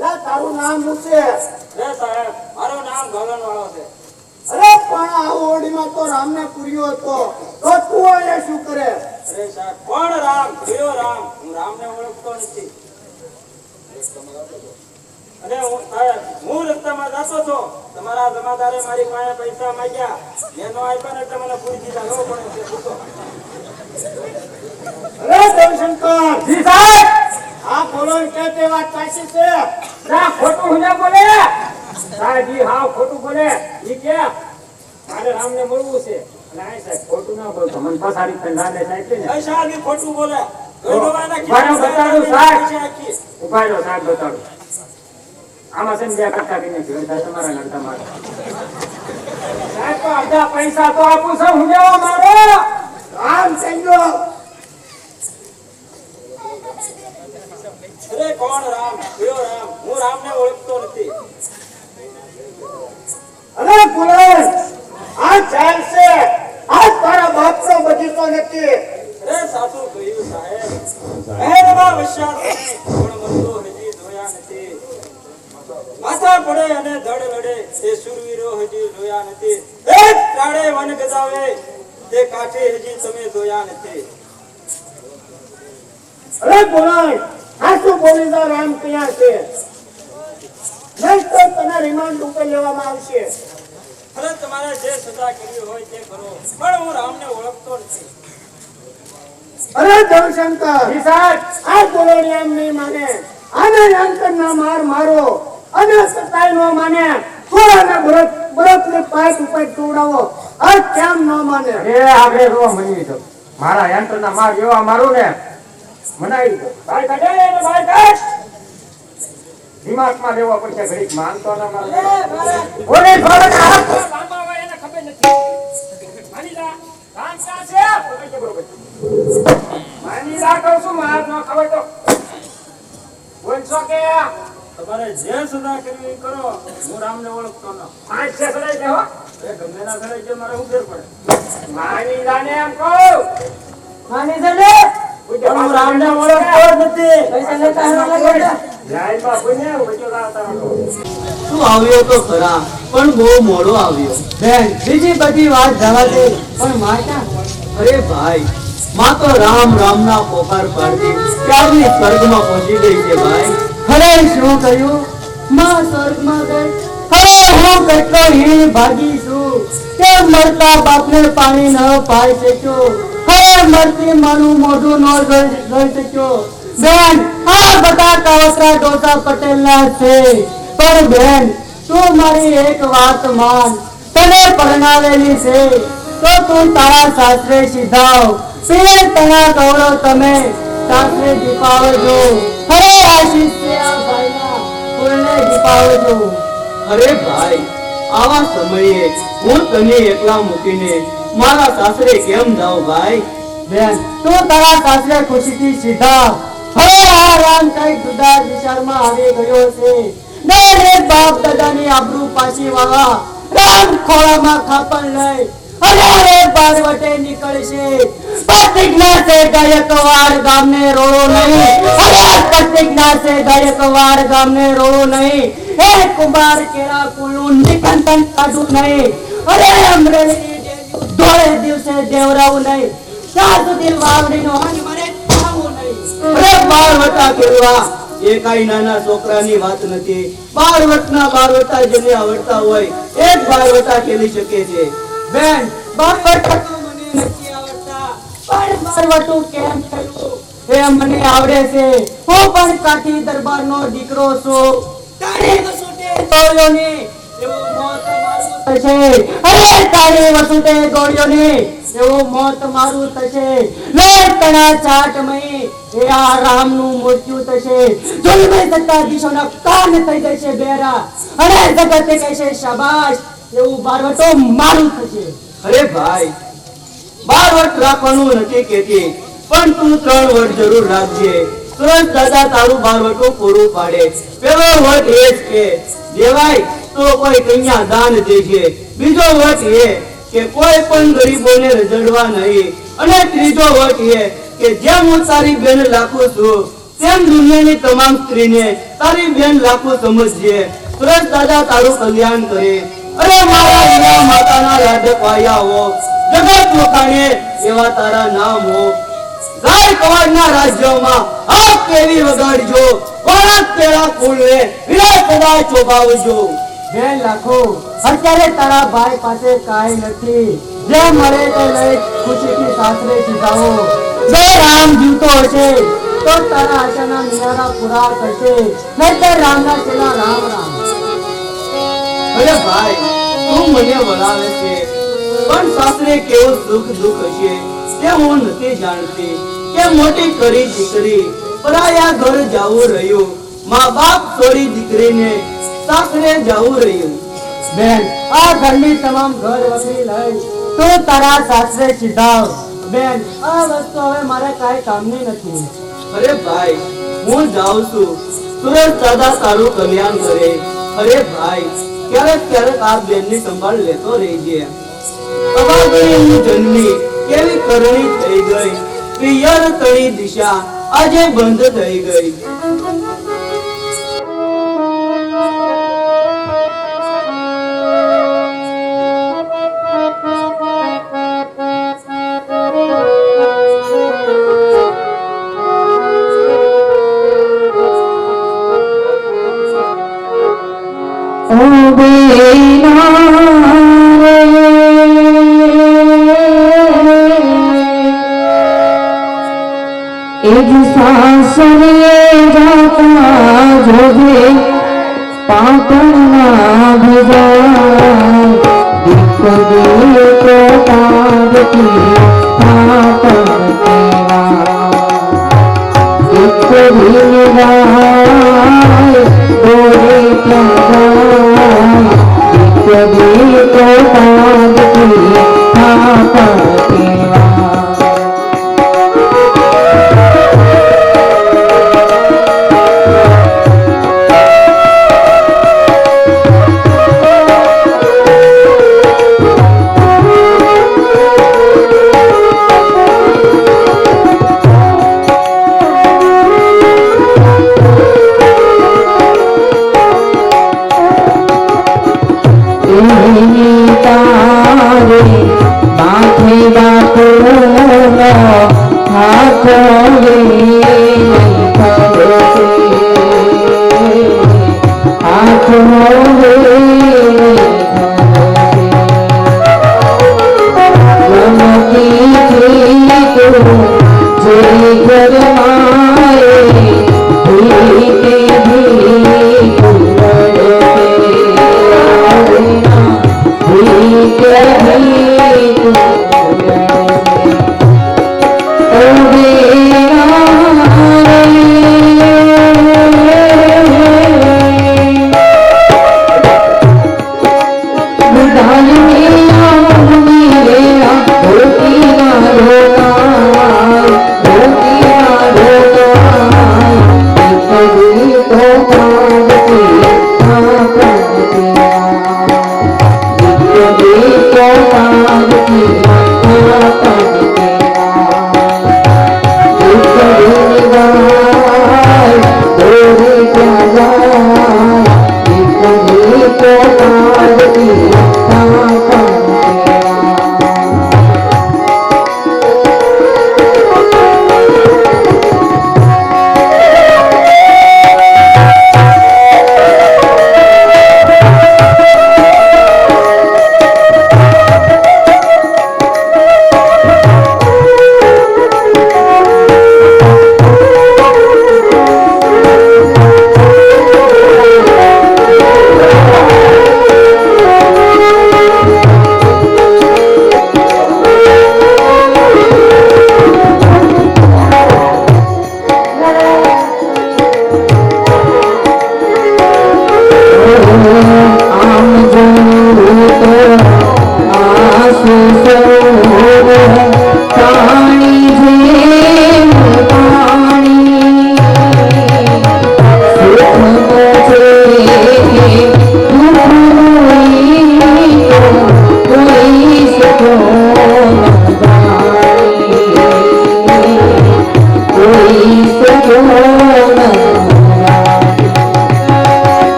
લા તારું નામ શું છે? રે સાહેબ, મારું નામ ગગનવાળો છે. અરે પણ આ ઓડીમાં તો રામને પૂર્યો હતો, તો તું અહીંયા શું કરે? અરે સાહેબ, કોણ રામ? કયો રામ? હું રામને ઓળખતો નથી. અને હું રસ્તામાં જતો હતો, તમારા જમાદારે મારી પાસે પૈસા માંગ્યા, એનો આપ્યા ને એટલે મને પૂરી દીધા. નો પણ છે પૂછો. અરે દેવશંકર, જી સાહેબ આ બોલો કે તે વાત સાચી છે? ના ખોટું હું ના બોલે. સાહેબ ઈ હા ખોટું બોલે. ઈ કે મારે રામને મળવું છે. અને આ સાહેબ ખોટું ના બોલતો મને પસારી કરીને રામે સાહેબ છે ને એ સાહેબ, ઈ ખોટું બોલે. બતાડું સાહેબ. ઉભા રહો સાહેબ બતાડું. આમાં છે ને 2 કટકા કરીને ભેળતા તમારા નડતા મારે. સાહેબ તો અડધા પૈસા તો આપું છું હું લેવા મારો. આમ સંજો અરે કોણ રામ? કયો રામ? હું રામને ઓળખતો નથી. અરે બોલો આ જેલ છે, આ તારા બાપનો બગીચો નથી. અરે સાચું કહ્યું સાહેબ. પહેરવા વસ્યા પણ મનતો હજી જોયા નથી. માથા પડે અને ધડ લડે તે સુરવીરો હજી જોયા નથી. એક ત્રાડે વન ગજાવે તે કાઠે હજી તમે જોયા નથી. અરે બોલો આ શું બોલી જા? રામ ક્યાં છે? નહીં તો તને રિમાન્ડ ઉપર લેવામાં આવશે. અરે તમારે જે સજા કરવી હોય તે કરો, પણ હું રામને ઓળખતો નથી. અરે દેવશંકર, જી સાહેબ આ બોલોની એમ નહીં માને, આને અંતર ના માર મારો અને સતાય નો માને. ખોરાના બરફને પાઇપ ઉપર તોડાવો આ કેમ ન માને એ આપણે રો મની તો મારા યંત્રના માર એવા મારું ને મનાવી દો ભાઈ કાઢે ને ભાઈ કાઢ. દિમાગમાં લેવા પડશે ઘડીક માનતો ના મારે ઓરે થોડો બાબા હોય એને ખબર નથી. માની જા કામ ક્યાં છે? બરોબર. માની જા કહું છું માર ન ખબર તો બોલશો કે તમારે જે સદા કરવી એ કરો. હું રામને ઓળખતો ન. 5 છે સડાઈ દે હો. એ ગમે ના કરે છે મારે શું ફેર પડે? માની જાને એમ કહું. માની જલે પણ હું રામને ઓળખતો જ નથી. પૈસા લેતા હરવા લાગે જાયમાં બોને બચ્યો લાવતા હતો. તું આવ્યો તો ખરા પણ બહુ મોડો આવ્યો. બેન બીજી બધી વાત જવા દે પણ માં ક્યાં? અરે ભાઈ માં તો રામ રામના પોકાર પાડતી ક્યારની સ્વર્ગમાં પહોંચી ગઈ છે ભાઈ. અરે શું કહ્યું? માં સ્વર્ગમાં ગઈ? અરે હું કેટલો હીણ ભાગી છું કે મરતા બાપને પાણી ન પાઈ શક્યો. અરે મરતી મારું મોઢું ન જોઈ શક્યો. બેન આ બધા કાવતરા ડોસા પટેલના છે. પણ બેન તું મારી એક વાત માન. તને પરણાવેલી છે તો તું તારા સાસરે સીધાવ. પીર તણા ગૌરવ તમે સાસરે દીપાવજો. અરે આશીષ છે આ ભાઈના કુળને દીપાવજો. અરે ભાઈ આવા સમયે હું તને એકલા મૂકીને મારા સાસરે કેમ જાઉં ભાઈ? બેન તું તારા સાસરે ખુશીથી સીધા. હવે આ રામ કઈ જુદા વિચારમાં આવી ગયો છે. દરેક બાપ દાદાની આબરૂ પાછી વાળા રામ ખોળામાં ખાપણ લઈ અરે બારવટે નીકળશે. પ્રતિજ્ઞા છે ગાયકવાડ ગામને રોડો નહીં. અરે પ્રતિજ્ઞા છે ગાયકવાડ ગામને રોડો નહીં. હે કુમાર કેળા કુળનું નિકંતન કાઢું નહીં. અરે અમરેલી ધોળે દિવસે દેવરાવું નહીં. ત્યાં સુધી વાવડીનો હાથ મને ખાવું નહીં. અરે બારવટા કેળવા એ કઈ નાના છોકરાની વાત નથી. બારવટના બારવટા જેને આવડતા હોય એ જ બારવટા ખેલી શકે છે. બેન બારવટા તો મને નથી આવડતા પણ બારવટું કેમ થયું એ મને આવડે છે. હું પણ કાઠી દરબારનો દીકરો છું. તારી વસુટે ગોળ્યોની એવું મોત મારું થશે. અરે તારી વસુટે ગોળ્યોની એવું મોત મારું થશે. લોટના ચાટમય એ આ રામનું મૃત્યુ થશે. જુલમે સત્તાધીશોના કાન થઈ જશે બેરા અને જગતે કહેશે શાબાશ એવું બારવટો મારું થશે. અરે ભાઈ બારવટ રાખવાનું નથી કેતી પણ તું 3 વટ જરૂર રાખજે. સુરજ દાદા તારું બારવટું પૂરું પાડે. પેલો વટ એ જ કે દેવાય તો કોઈ કન્યા દાન દેજે. બીજો વટ એ કે કોઈ પણ ગરીબોને રજડવા નહીં. અને ત્રીજો વટ એ કે જેમ હું તારી બેન લાખું છું તેમ દુનિયાની તમામ સ્ત્રીને તારી બેન લાખું સમજજે. સુરજ દાદા તારું કલ્યાણ કરે. અરે મારા વીરા માતાના લાડક વાયા હો. જગત વખાણે એવા તારા નામ હો. ગાયકવાડના રાજ્યમાં આપ કેવી વગાડજો. વાળા કેળા ફૂલને વિરાય કદા ચોભાવજો. બેન લાખો અત્યારે તારા ભાઈ પાસે કાંઈ નથી. જે મળે તે લઈ ખુશીથી સાસરે સીધાવો. જો રામ જીવતો હશે તો તારા આશાના મિનારા પૂરા કરશે. નહીતર રામના છેલ્લા રામ રામ. અરે ભાઈ તું મને વળાવે છે પણ સાસરે કેવું સુખ દુઃખ હશે તે હું નથી જાણતી. કે મોટી કરી દીકરી પરાયા ઘર જાવું રહ્યું. મા બાપ છોડી દીકરીને સાસરે જાવું રહ્યું. બેન આ ઘરની તમામ ઘર વખરી લઈ તું તારા સાસરે સીધાવ. બેન આ વસ્તુ હવે મારે કાંઈ કામની નથી. અરે ભાઈ હું જાઉં છું. સુરજ દાદા તારું કલ્યાણ કરે. અરે ભાઈ ક્યારેક ક્યારેક આ બેનની સંભાળ લેતો રહેજે. અવાગણી જન્મી કેવી કરણી થઈ ગઈ. પિયર તળી દિશા આજે બંધ થઈ ગઈ. પાંખના ભીજા દીકરી તો પારતી પાપણ કેવા દીકરી ગાય દોરે ત્યાં દીકરી તો પારતી પાપણ કેવા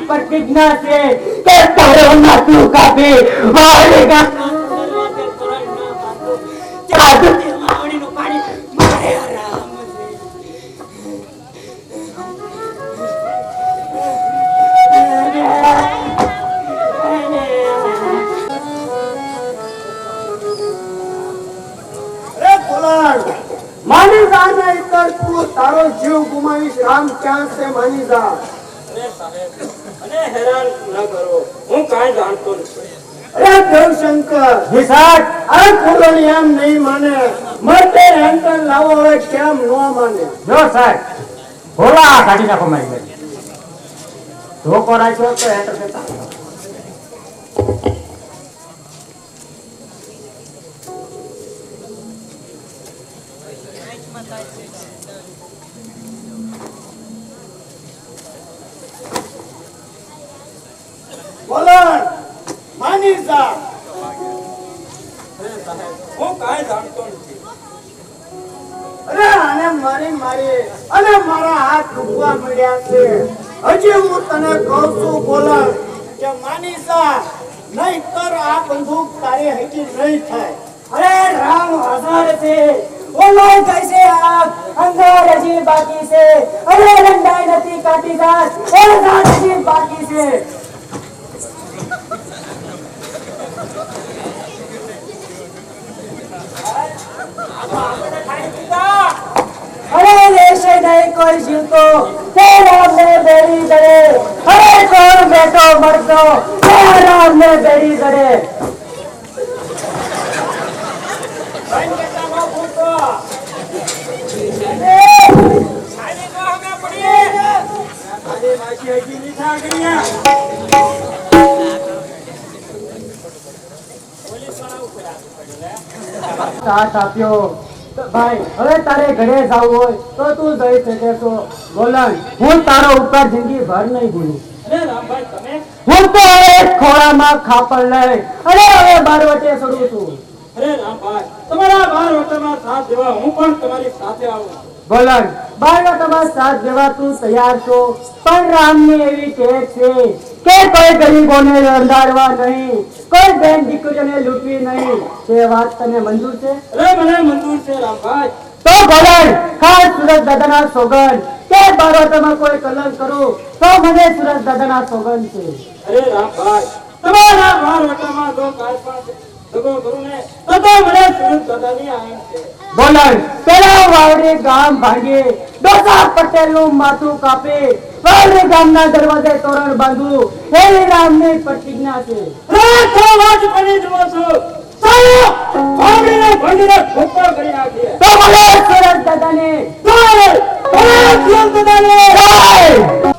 પ્રતિજ્ઞા છે કે તારો નાતું કાપી વાળી ગામનો દરવાજે તોરણ ના બાંધો ત્યાં સુધી વાવણીનું પાણી મારે આરામ માની જા ને ઇતર તું તારો જીવ ગુમાવીશ રામ ક્યાં છે માની જા અને હેરાન ન કરો હું કાંઈ જાણતો નથી અરે દેવશંકર વિસાટ આ કોલોની એમ નહીં માને મરતે હેન્કર લાવો હવે કેમ ન માને જો સાહેબ ભોલા કાઢી નાખો મારી બેન ધોકો રાખ્યો તો હેન્કર દેતા બોલણ માની જા હું કાંઈ જાણતો નથી મારી અને મારા હાથ દુખવા મળ્યા છે. હજી હું તને કહું છું બોલણ કે માનીસા નહીં કર આ બંદૂક તારી હજી નહીં થાય. અરે રામ હજાર છે ઓલો કૈસે આગ અંધાર હજી બાકી છે. અરે રંડાઈ નથી કાટી જાત એ જાત હજી બાકી છે. અરે લેશે નહીં કોઈ જીવતો તે રામને બેડી દરે. અરે કોણ બેઠો મરતો તે રામને બેડી દરે. સાથ આપ્યો તો ભાઈ હવે તારે ઘરે જવું હોય તો તું જઈ શકે છો. બોલણ હું તારો ઉપકાર જિંદગી ભર નહીં ભૂલું. અરે રામભાઈ તમે હું તો હવે ખોળામાં ખાપણ લઈ અરે હવે બારવટે ચડું છું. અરે રામભાઈ તમારા 12 વટામાં સાથ દેવા હું પણ તમારી સાથે આવું. બોલણ બારવટામાં સાથ દેવા તું તૈયાર છો પણ રામની એવી ટેક છે કે કોઈ ગરીબોને રંધાડવા નહીં, કોઈ બેન દીકરીઓને લૂંટવી નહીં. તે વાત તને મંજૂર છે? અરે મને મંજૂર છે રામભાઈ. તો બોલણ ખાસ સુરત દાદાના સોગંદ કે બારવટામાં કોઈ કલંક કરું તો મને સુરત દાદાના સોગંદ છે. અરે રામભાઈ તમારા 12 વટામાં જો કાંઈ પણ દગો કરું ને તો મને સુરત દાદાની આંખ છે. બોલણ પેલા વાવડી ગામ ભાંગી ડોસા પટેલ નું માથું કાપી વાવડી ગામના દરવાજે તોરણ બાંધવું એવી રામની પ્રતિજ્ઞા છે. તો વાત કરી જુઓ છો ચાલો ભાગીને ભાગીને ખોટો કરી નાખીએ. તો બોલે સુરત દાદાને જય! સુરત દાદાને જય!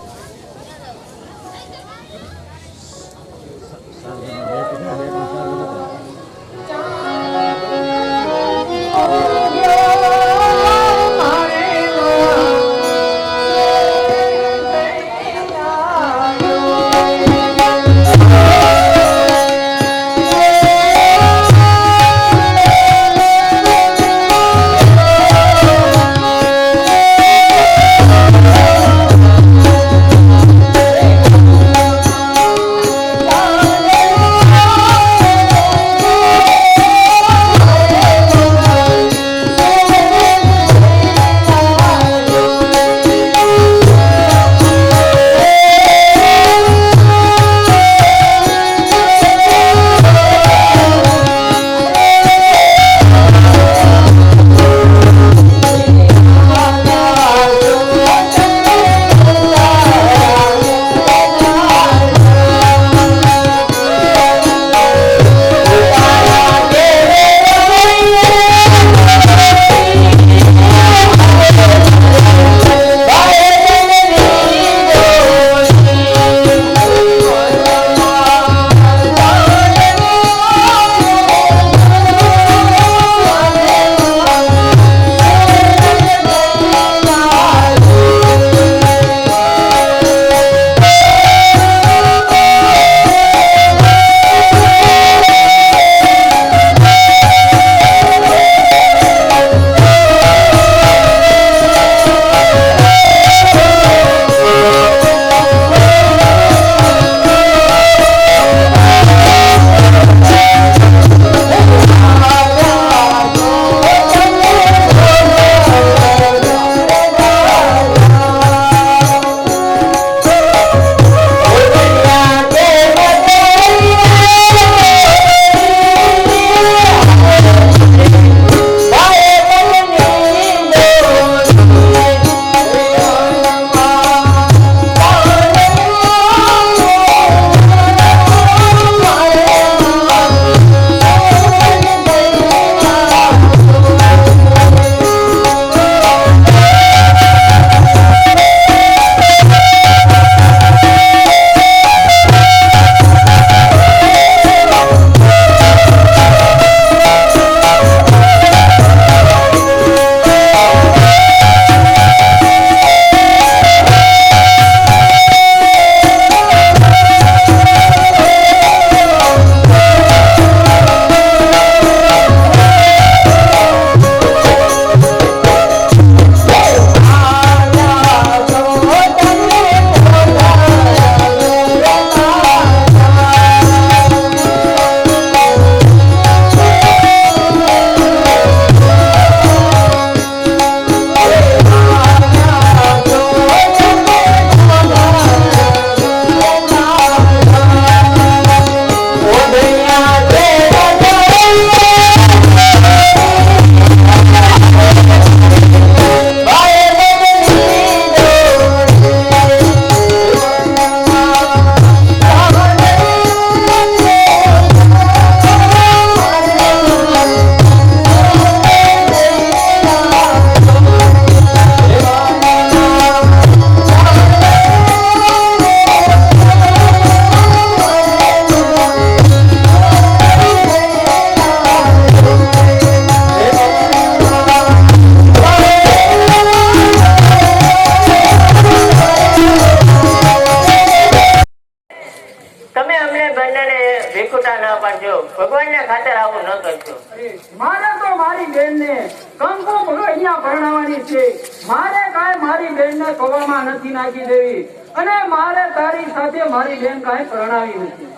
મારે તો મારી બેનને કંકુ અહીંયા પરણાવવાની છે. મારે કાંઈ મારી બેનને કવામાં નથી નાખી દેવી અને મારે તારી સાથે મારી બેન કાંઈ પરણાવી નથી.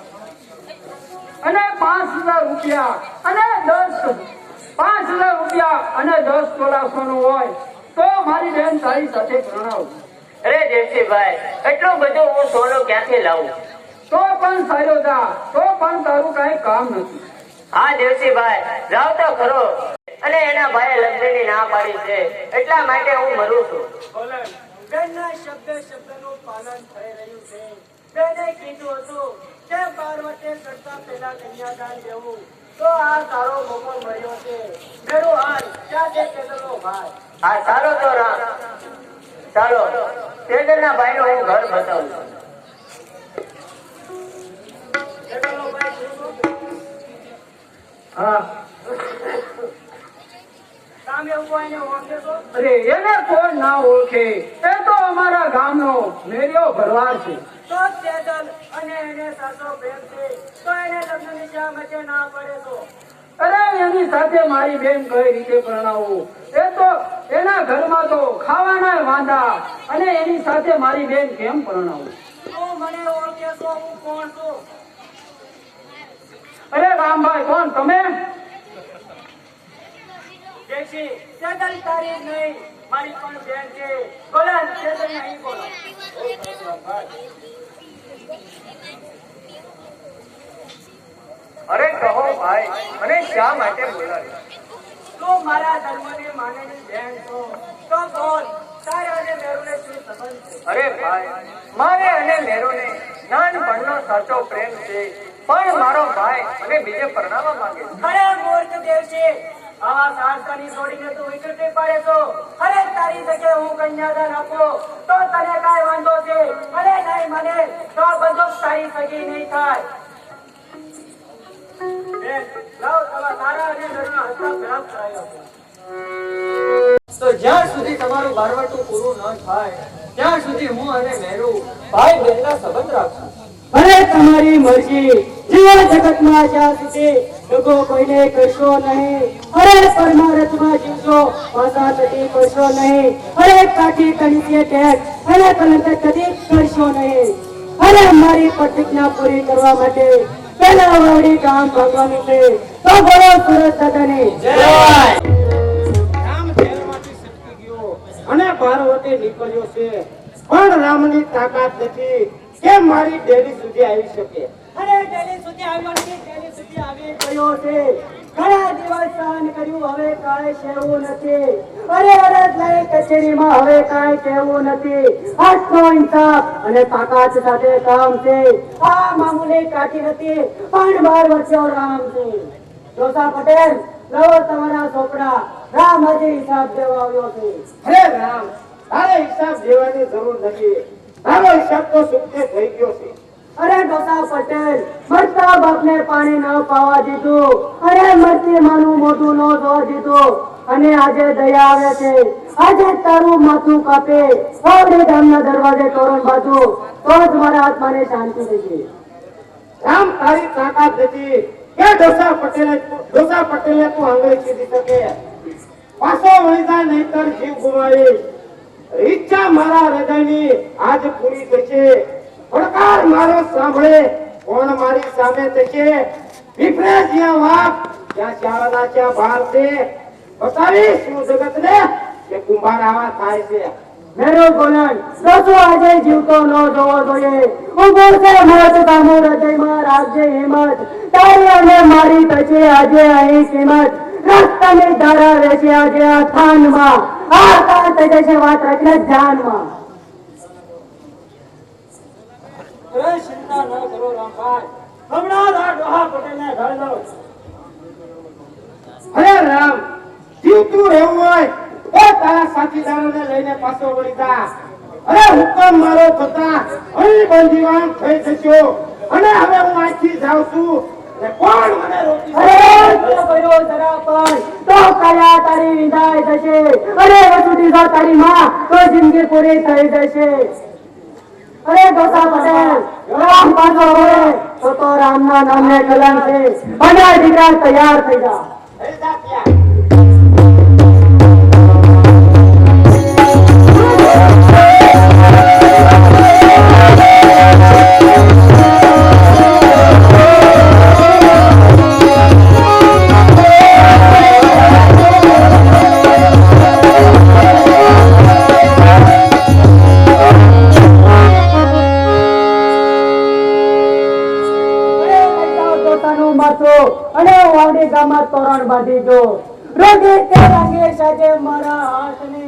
અને 5,000 રૂપિયા અને 5,000 રૂપિયા અને 10 તોલા સોનું હોય તો મારી બેન તારી સાથે પરણાવું. અરે દેવસીભાઈ, એટલું બધું હું સોનું ક્યાંથી લાવું? તો પણ સારો જા, તો પણ તારું કાંઈ કામ નથી. હા દેવસીભાઈ, જાવ તો ખરો. અને એના ભાઈએ લગ્નની ના પાડી છે, એટલા માટે હું મરું છું. બેનના શબ્દનું પાલન થઈ રહ્યું છે. બેને કીધું હતું કે 12 વર્ષે કરતા પહેલા કન્યાદાન લેવું, તો આ સારો મોકો મળ્યો છે. મેરું હાલ ક્યાં છે તેનો ભાઈ? હા સારો તો રામ. ચાલો તેજલના ભાઈનું હું ઘર બતાવું છું. તેનો ભાઈ શું? હા, સામે ઉભો એને ઓળખે છો? અરે એને કોણ ના ઓળખે, એ તો અમારા ગામનો મેરિયો ભરવાડ છે. તો તેજલ અને એને સાચો પ્રેમ છે, તો એને લગ્નની શા માટે ના પડે છો? અરે એની સાથે મારી બેન કઈ રીતે પરણાવું? એ તો એના ઘરમાં તો ખાવાના વાંધા, અને એની સાથે મારી બેન કેમ પરણાવું? તો મને ઓળખે છો? હું કોણ છું? અરે રામભાઈ, કોણ તમે? જેસી તેજલ તારી નહીં, મારી પણ બેન છે. બોલો તેજલ અહીં બોલો. અરે કહો ભાઈ, મને શા માટે બોલાવ્યો? તું મારા ધર્મને માનેલી બેન છો, તો બોલ તારે અને મેરુને શું સંબંધ છે? અરે ભાઈ, મારે અને મેરુને નાનપણનો સાચો પ્રેમ છે, પણ મારો ભાઈ મને બીજે પરણાવવા માંગે છે. અરે મૂર્ખ દેવ છે, આવા સાહસની છોડીને તું વિકૃતિ પાડે છો. અરે તારી જગ્યાએ હું કન્યાદાન આપો તો તને કાંઈ વાંધો છે? અરે નહીં મને તો બધું તારી સગી નહીં થાય. બેન, લાવ તારા અને મેરુના હસ્તા પ્રાપ્ત કરાયો. તો જ્યાં સુધી તમારું બારવટું પૂરું ન થાય ત્યાં સુધી હું અને મેરુ ભાઈ બહેનના સંબંધ રાખશું. અરે તમારી મરજી, જીવન જગતમાં જ્યાં સુધી લોકો કોઈને કરશો નહીં. અરે પરમાર્થમાં જીવશો, પાછા કદી કરશો નહીં. અરે કાઠી કણીએ ટેક અને કલંક કદી કરશો નહીં. અરે મારી પ્રતિજ્ઞા પૂરી કરવા માટે પેલા વાવડી ગામ ભાગવાનું છે, તો બોલો સુરત દાદાની જય. રામ જેલમાંથી છટકી ગયો અને પાર્વતી નીકળ્યો છે, પણ રામની તાકાત નથી કે મારી ડેરી સુધી આવી શકે. અરે દિલ્હી સુધી આવ્યો નથી, દિલ્હી સુધી આવી ગયો છે. ઘણા દિવસ સહન કર્યું, હવે કાંઈ કહેવું નથી. અરે અરજ લઈ કચેરીમાં હવે કાંઈ કહેવું નથી. હાથનો ઇન્સાફ અને તાકાત સાથે કામ છે. આ મામૂલી કાઠી નથી, પણ 12 વર્ષનો રામ છે. જોશા પટેલ, લો તમારા ચોપડા. રામ હજી હિસાબ દેવા આવ્યો છે. અરે રામ, તારે હિસાબ દેવાની જરૂર નથી. તારો હિસાબ તો સુખે થઈ ગયો છે. અરે ડોસા પટેલ, મરતા બાપને પાણી ન પાવા દીધું, અરે મરતી માનું મોઢું ન જોવા દીધું, અને આજે દયા આવે છે. આજે તારું માથું કાપે વાવડી ગામના દરવાજે તોરણ બાજુ, તો જ મારા આત્માને શાંતિ થશે. રામ, તારી તાકાત નથી કે ડોસા પટેલે તું આંગળી સીધી શકે. પાછો વળી જા, નહીંતર જીવ ગુમાવીશ. ઈચ્છા મારા હૃદયની આજ પૂરી થશે. પડકાર મારો સાંભળે કોણ મારી સામે થશે? વિપરે જ્યાં વાપ ત્યાં શાળાના ત્યાં ભાર છે. બતાવીશ શું જગતને કે કુંભાર આવા થાય છે. મેરો ગોલન દોસ્તો આજે જીવતો ન જોવો જોઈએ. ઉભો છે મત કામો હૃદયમાં રાખજે હિંમત. તારી અને મારી પછી આજે અહીં કિંમત. રસ્તાની ધારા વેચે આજે આ થાનમાં. આ કાળ થઈ જશે વાત રાખને ધ્યાનમાં. અરે ચિંતા ન કરો રામભાઈ, હમણાં આ ડોહા પટેલને ઘર લો. અરે રામ, જીવતું રહેવું હોય તો તારા સાથીદારોને લઈને પાછો વળી જા. અરે હુકમ મારો થતા અહીં બંદીવાન થઈ જશો, અને હવે હું અહીંથી જાઉં છું. ને કોણ મને રોકી શકે? અરે તો કર્યો જરા પણ તો કયા તારી વિદાય થશે. અરે વસુટી જો તારી માં તો જિંદગી પૂરી થઈ જશે. અરે ડોસા પટેલ, રામ પાછો આવે તો રામના નામને કલંક છે. અને દીકરા તૈયાર થઈ જા. થઈ જા ત્યાં. અને વાવડી ગામમાં તોરણ બાંધી જો રોગે તે રંગે સાજે મારા હાથને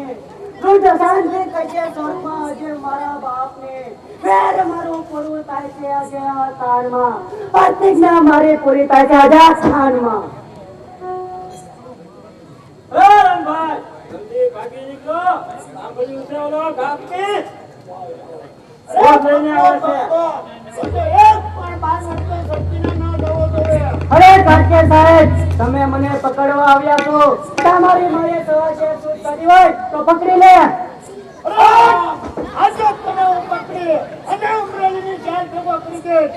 રોજ સાંજે કજે સ્વરમાં આજે મારા બાપને ફેર મારું પૂરું થાય છે આજે આ તાણમાં પ્રતિજ્ઞા મારી પૂરી થાય છે આજે આ સ્થાનમાં. ભાઈ જલ્દી ભાગી નીકળો. સાંભળ્યું છે ઓલો ગામથી રોજ લઈને આવે છે. અરે કાકે સાહેબ તમે મને પકડવા આવ્યા છો તમારી મારે સવા છે શું કરી હોય તો પકડી લે.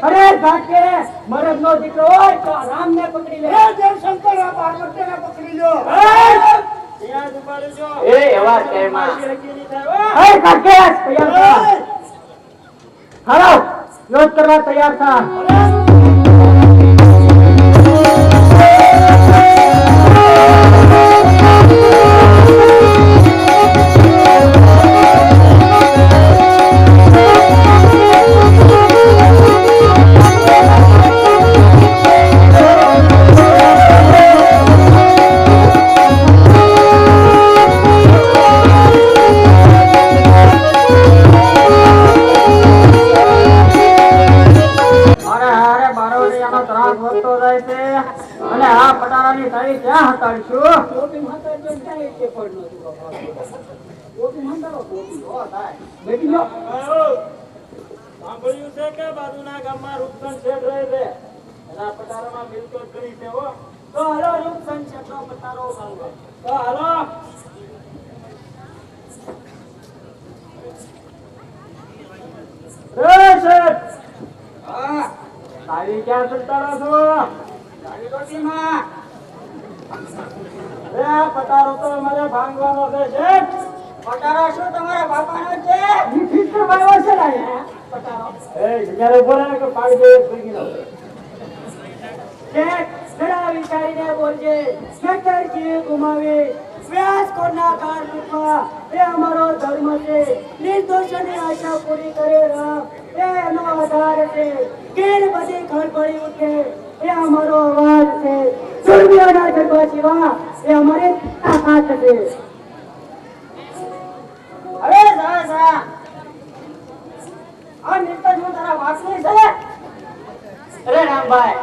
અરે કાકે મરદ નો દીકરો હોય તો રામ ને પકડી લે. શંકર પાર્વતી ને પકડી લો. ત્યાં જ ઉભા રહેજો. એ એવા ટાઈમમાં અરે કાકે તૈયાર થા. હાલો યોગ કરવા તૈયાર થા. અને આ પટારાની સાડી ક્યાં હટાડશું? સાંભળ્યું છે કે બાજુના ગામમાં રૂપસન શેઠ રહે છે. એના પટારામાં મિલકત કરી છે હો. તો હાલો રૂપસન શેઠનો પટારો ભાંગો. તો હાલો. એ શેઠ, સાડી ક્યાં સંતાડો છો? એ આ પટારો તો અમારે ભાંગવાનો છે શેઠ. પટારો શું તમારા બાપાનો છે? ફિલ્ટર વાળો છે ને પટારો. એ જયારે બોલે ને કે પાડી દે ભેગી નો. શેઠ જરા વિચારીને બોલજે. ખેતર જીવ ગુમાવે વ્યાસ કોના કાર લૂટવા એ અમારો ધર્મ છે. નિર્દોષોની આશા પૂરી કરે રામ એ એનો આધાર છે. કેર બધી ખળભળી ઉઠે એ અમારો અવાજ છે. સુરવીઓના જડબા સિવા એ અમારી તાકાત છે. અરે જા જા આ નિર્દોષ હું તારા વાસની છે. અરે રામભાઈ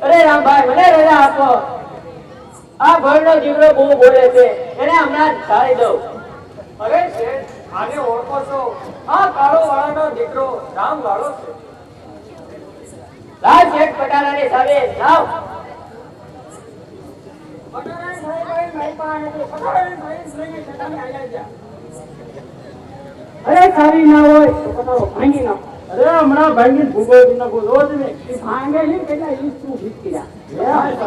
અરે રામભાઈ મને રજા આપો. આ ભણનો દીકરો બહુ બોલે છે એને હમણાં જ છાડી દઉં. અરે શેઠ, આને ઓળખો છો? આ કાળો વાળાનો દીકરો રામ વાળો છે. લાવ શેઠ પટારાની સામે લાવ. પટારાની સાહેબ મારી પાસે નથી. પટારાની સાહેબ લઈને છતાં આવ્યા જા. અરે સારી ના હોય તો પટારો ભાંગી નાખો. અરે હમણાં ભાંગી ભૂગો નાખો રોજ ને. એ ભાંગે નહીં કેટલા ઈસ તું ભીટકી જા. અરે રામા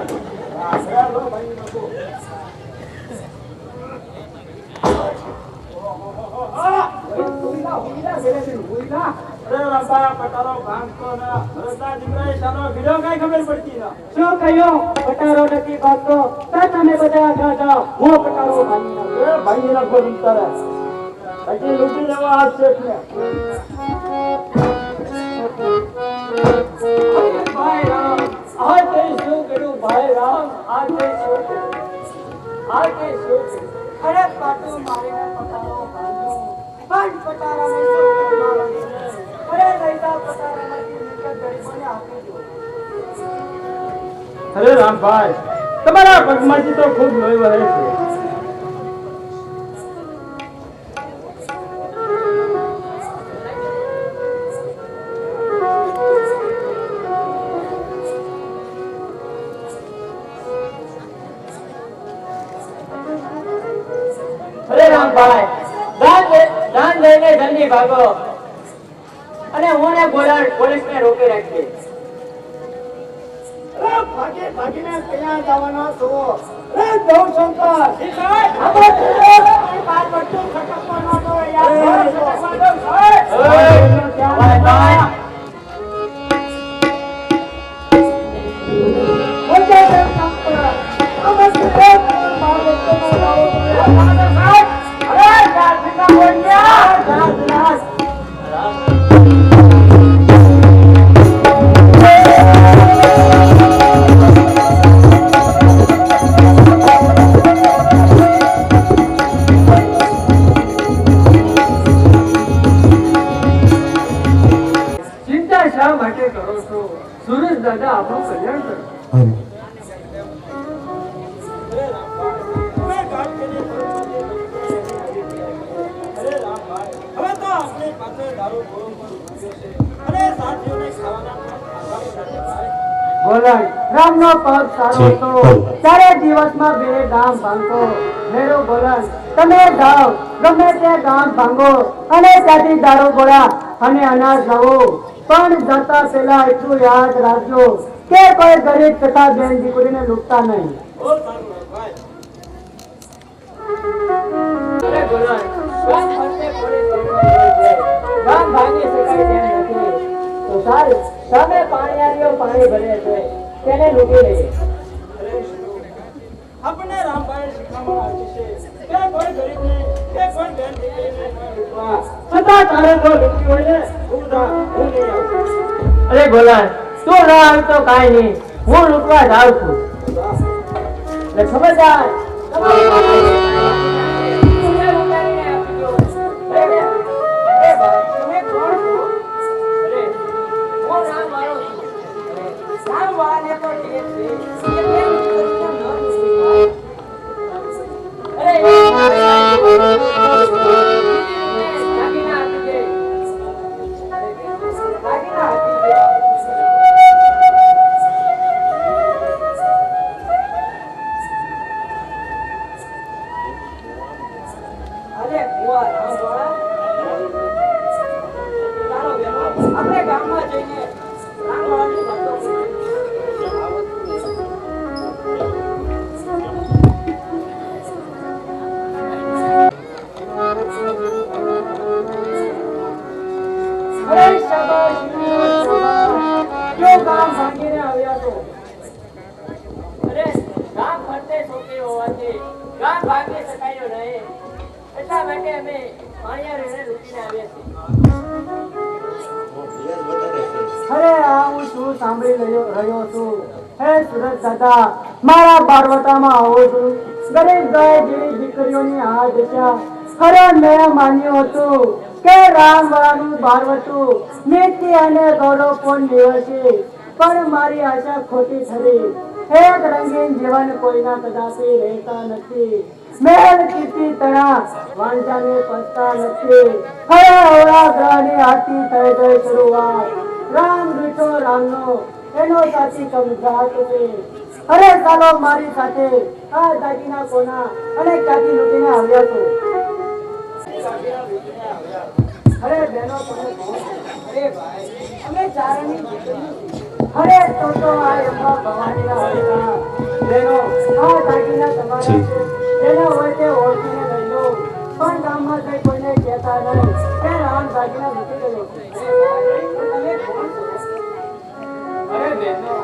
પટારો ભાંગતો ના. રસ્તા દીકરા શાનો વિડિયો કઈ ખબર પડતી ના. શું કહ્યું? પટારો નથી ભાગતો તો તમે બધા આગળ જાઓ. હું પટારો ભાંગી નાખું. અરે ભાંગી નાખો તારે. હજી લૂંટી લેવા હાથ શેઠ ને. ભાઈ રામ આ તે શું કર્યું? ભાઈ રામ આ તે શું કર્યું? આ તે શું કર્યું? અરે પાટું મારીને પટારો ભાંગ્યો પણ પટારાને શું કરવાનું છે? અરે લઈતા પટારામાંથી નીકળ ગરીબોને આપી દો. અરે રામભાઈ, તમારા પગમાંથી તો ખૂબ લોહી વહે છે. અરે રામભાઈ દાન લઈને જલ્દી ભાગો અને હું ને બોલાડ પોલીસને રોકી રાખીએ. ભાગી ભાગીને ક્યાં જવાના છો? રે દેવશંકર, આપણે કોઈ બાર બધું ખટકવાનો તો યાર ખટકવાનો સાહેબ. ઓકે દેવશંકર, અમે સુરેશ બાર બધું લાવો તો સાહેબ. અરે યાર ભીના બોલ્યા રાજ ચિંતા શા માટે કરો છો? સુરેશ દાદા આપણું કલ્યાણ કરે. હવે ગાઢ કરીને ફરવાથી અરે રામભાઈ, હવે તો આપણી પાસે દારૂ ગોળો પણ ઉભ્યો છે અને સાથીઓને ખાવાના ભાઈ. બોલાય રામનો પગ સારો હતો ચારે દિવસમાં બે ગામ ભાંગો. મેરો બોલાય તમે જાઓ ગમે તે ગામ ભાંગો અને ત્યાંથી દારૂ ગોળા અને અનાજ લાવો, પણ જતા પહેલા એટલું યાદ રાખજો કે કોઈ ગરીબ તથા બેન દીકરીને લૂંટતા નહીં. બહુ સારું રામભાઈ. અરે બોલાય ગામ ફરતે પોલીસ હોય છે. ગામ ભાગી શકાય તેમ નથી. તો સારું સામે પાણીયારીઓ પાણી ભરે છે તેને લૂંટી લઈએ. અરે શિવ, આપણને રામભાઈ શીખવામાં આવ્યું છે કે કોઈ ગરીબને કે કોઈ બેન દીકરીને ન લૂંટવા. છતાં તારે જો લૂંટવી હોય ને તું જા, હું નહીં આવું. અરે બોલાય તું ના આવી તો કાંઈ નહીં, હું લૂંટવા જાઉં છું. એટલે ખબરદાર તમારી પાસે તમને લૂંટાઈને આપી દો. અરે ભાઈ તમે કોણ છો? અરે હું રામવાળો છું. રામવાળાને તો ઠીક છે કે બેન દીકરીને ન લૂંટી ખાય. અરે દાગીના આપી દે. દાગીના આપી દે. અરે બુઆ રામવાળા, ચાલો બેનો આપણે ગામમાં જઈને રામવાળાની વાતો કરીએ. અરે શાબાશ, જો ગામ ભાંગીને આવ્યા તો. અરે ગામ ફરતે છોકરી હોવાથી ગામ ભાંગી શકાયો નહીં, એટલા માટે અમે પાણીયારીઓને લૂંટીને આવ્યા છીએ. અરે આ હું શું સાંભળી રહ્યો છું? હે સુરત દાદા, મારા બારવટામાં આવો છું. ગરીબ ગાય જેવી દીકરીઓની આ દશા. અરે મેં માન્યું હતું કે રામવાળાનું બારવટું નીતિ અને ગૌરવ પણ નિવડશે, પણ મારી આશા ખોટી ઠરી. એક રંગીન જીવન કોઈના કદાપી રહેતા નથી. મહેલ કીર્તિ તણા વાંચાને પચતા નથી. હવે ઓળા ગ્રહની આરતી થઈ ગઈ શરૂઆત. રામ રૂઠો રામનો એનો સાચી કમજાત છે. અરે ચાલો મારી સાથે આ દાગીના કોના અને ક્યાંથી લૂંટીને આવ્યા છો? અરે બહેનો તમે કોણ? અરે ભાઈ અમે ચારણની દીકરીઓ છીએ. અરે તો આ એમાં ભવાનીના હતા. બહેનો આ દાગીના તમારા છે. જેને હોય તે ઓળખીને લઈ લો, પણ ગામમાં જઈ કોઈને કહેતા નહીં કે રામ દાગીના લૂંટી ગયો છે. તમે કોણ છો? અરે બહેનો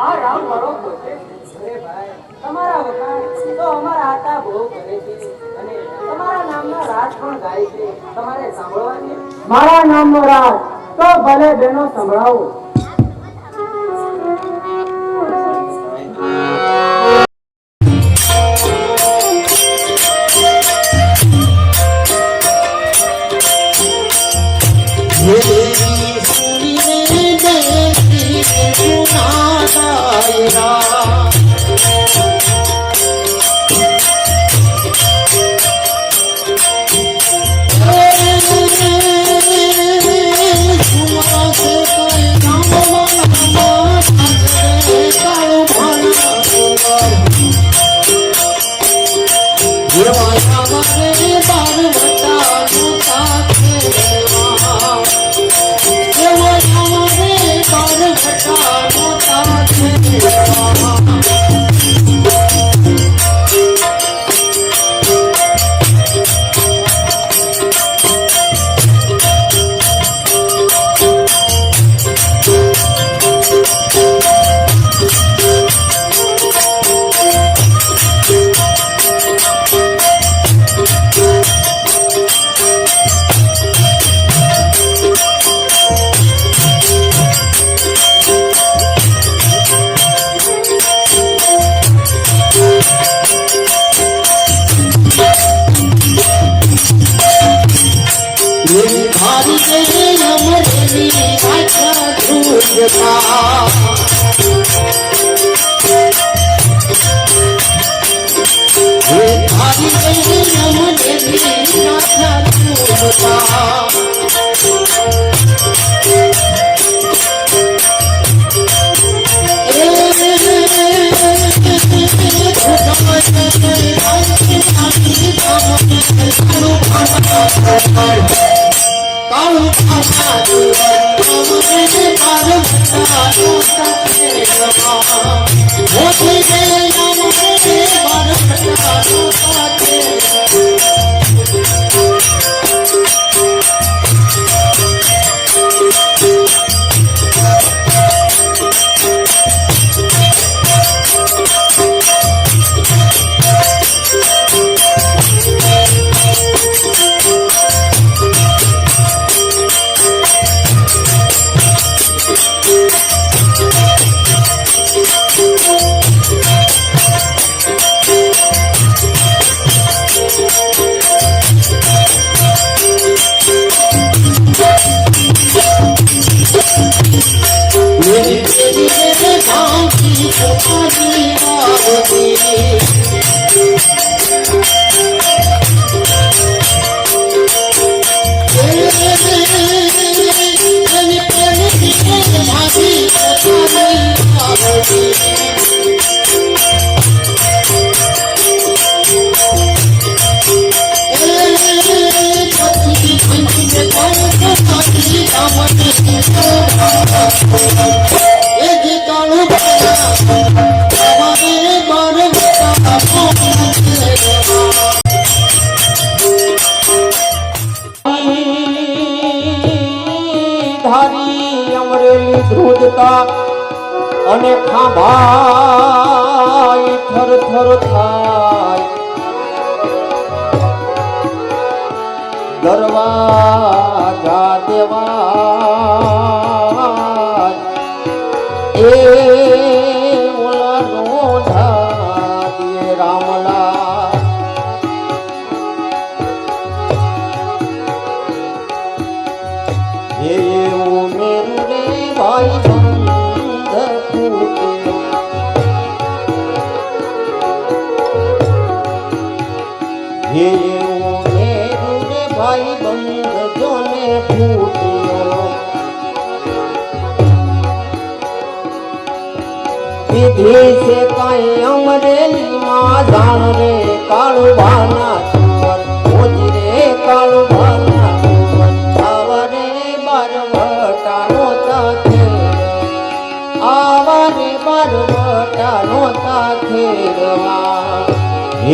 આ રામ વાળો પોતે. અરે ભાઈ તમારા વખાણ તો અમારા આતા બહુ કરે છે અને તમારા નામના રાજ પણ ગાય છે. તમારે સાંભળવાની? મારા નામનો રાજ તો ભલે બહેનો સંભળાવો. Thank you. ધારી અમરેલી ધ્રુજતા અને ખાભાઈ થર થર થાય દરવાજા દેવા એ ઓલા રોધા દે રામલા એ મેરું રે ભાઈ બંધ ફૂટે હે મેરું રે ભાઈ બંધ જોને ફૂટ્યો વિધિ છે કાંઈ અમરેલી માં જાણ રે કાળુ ભાના સુવર ઓજી રે કાળુ ભાના સુવર આવરે બારવટાનો તાથે આવરે બારવટાનો તાથેરવા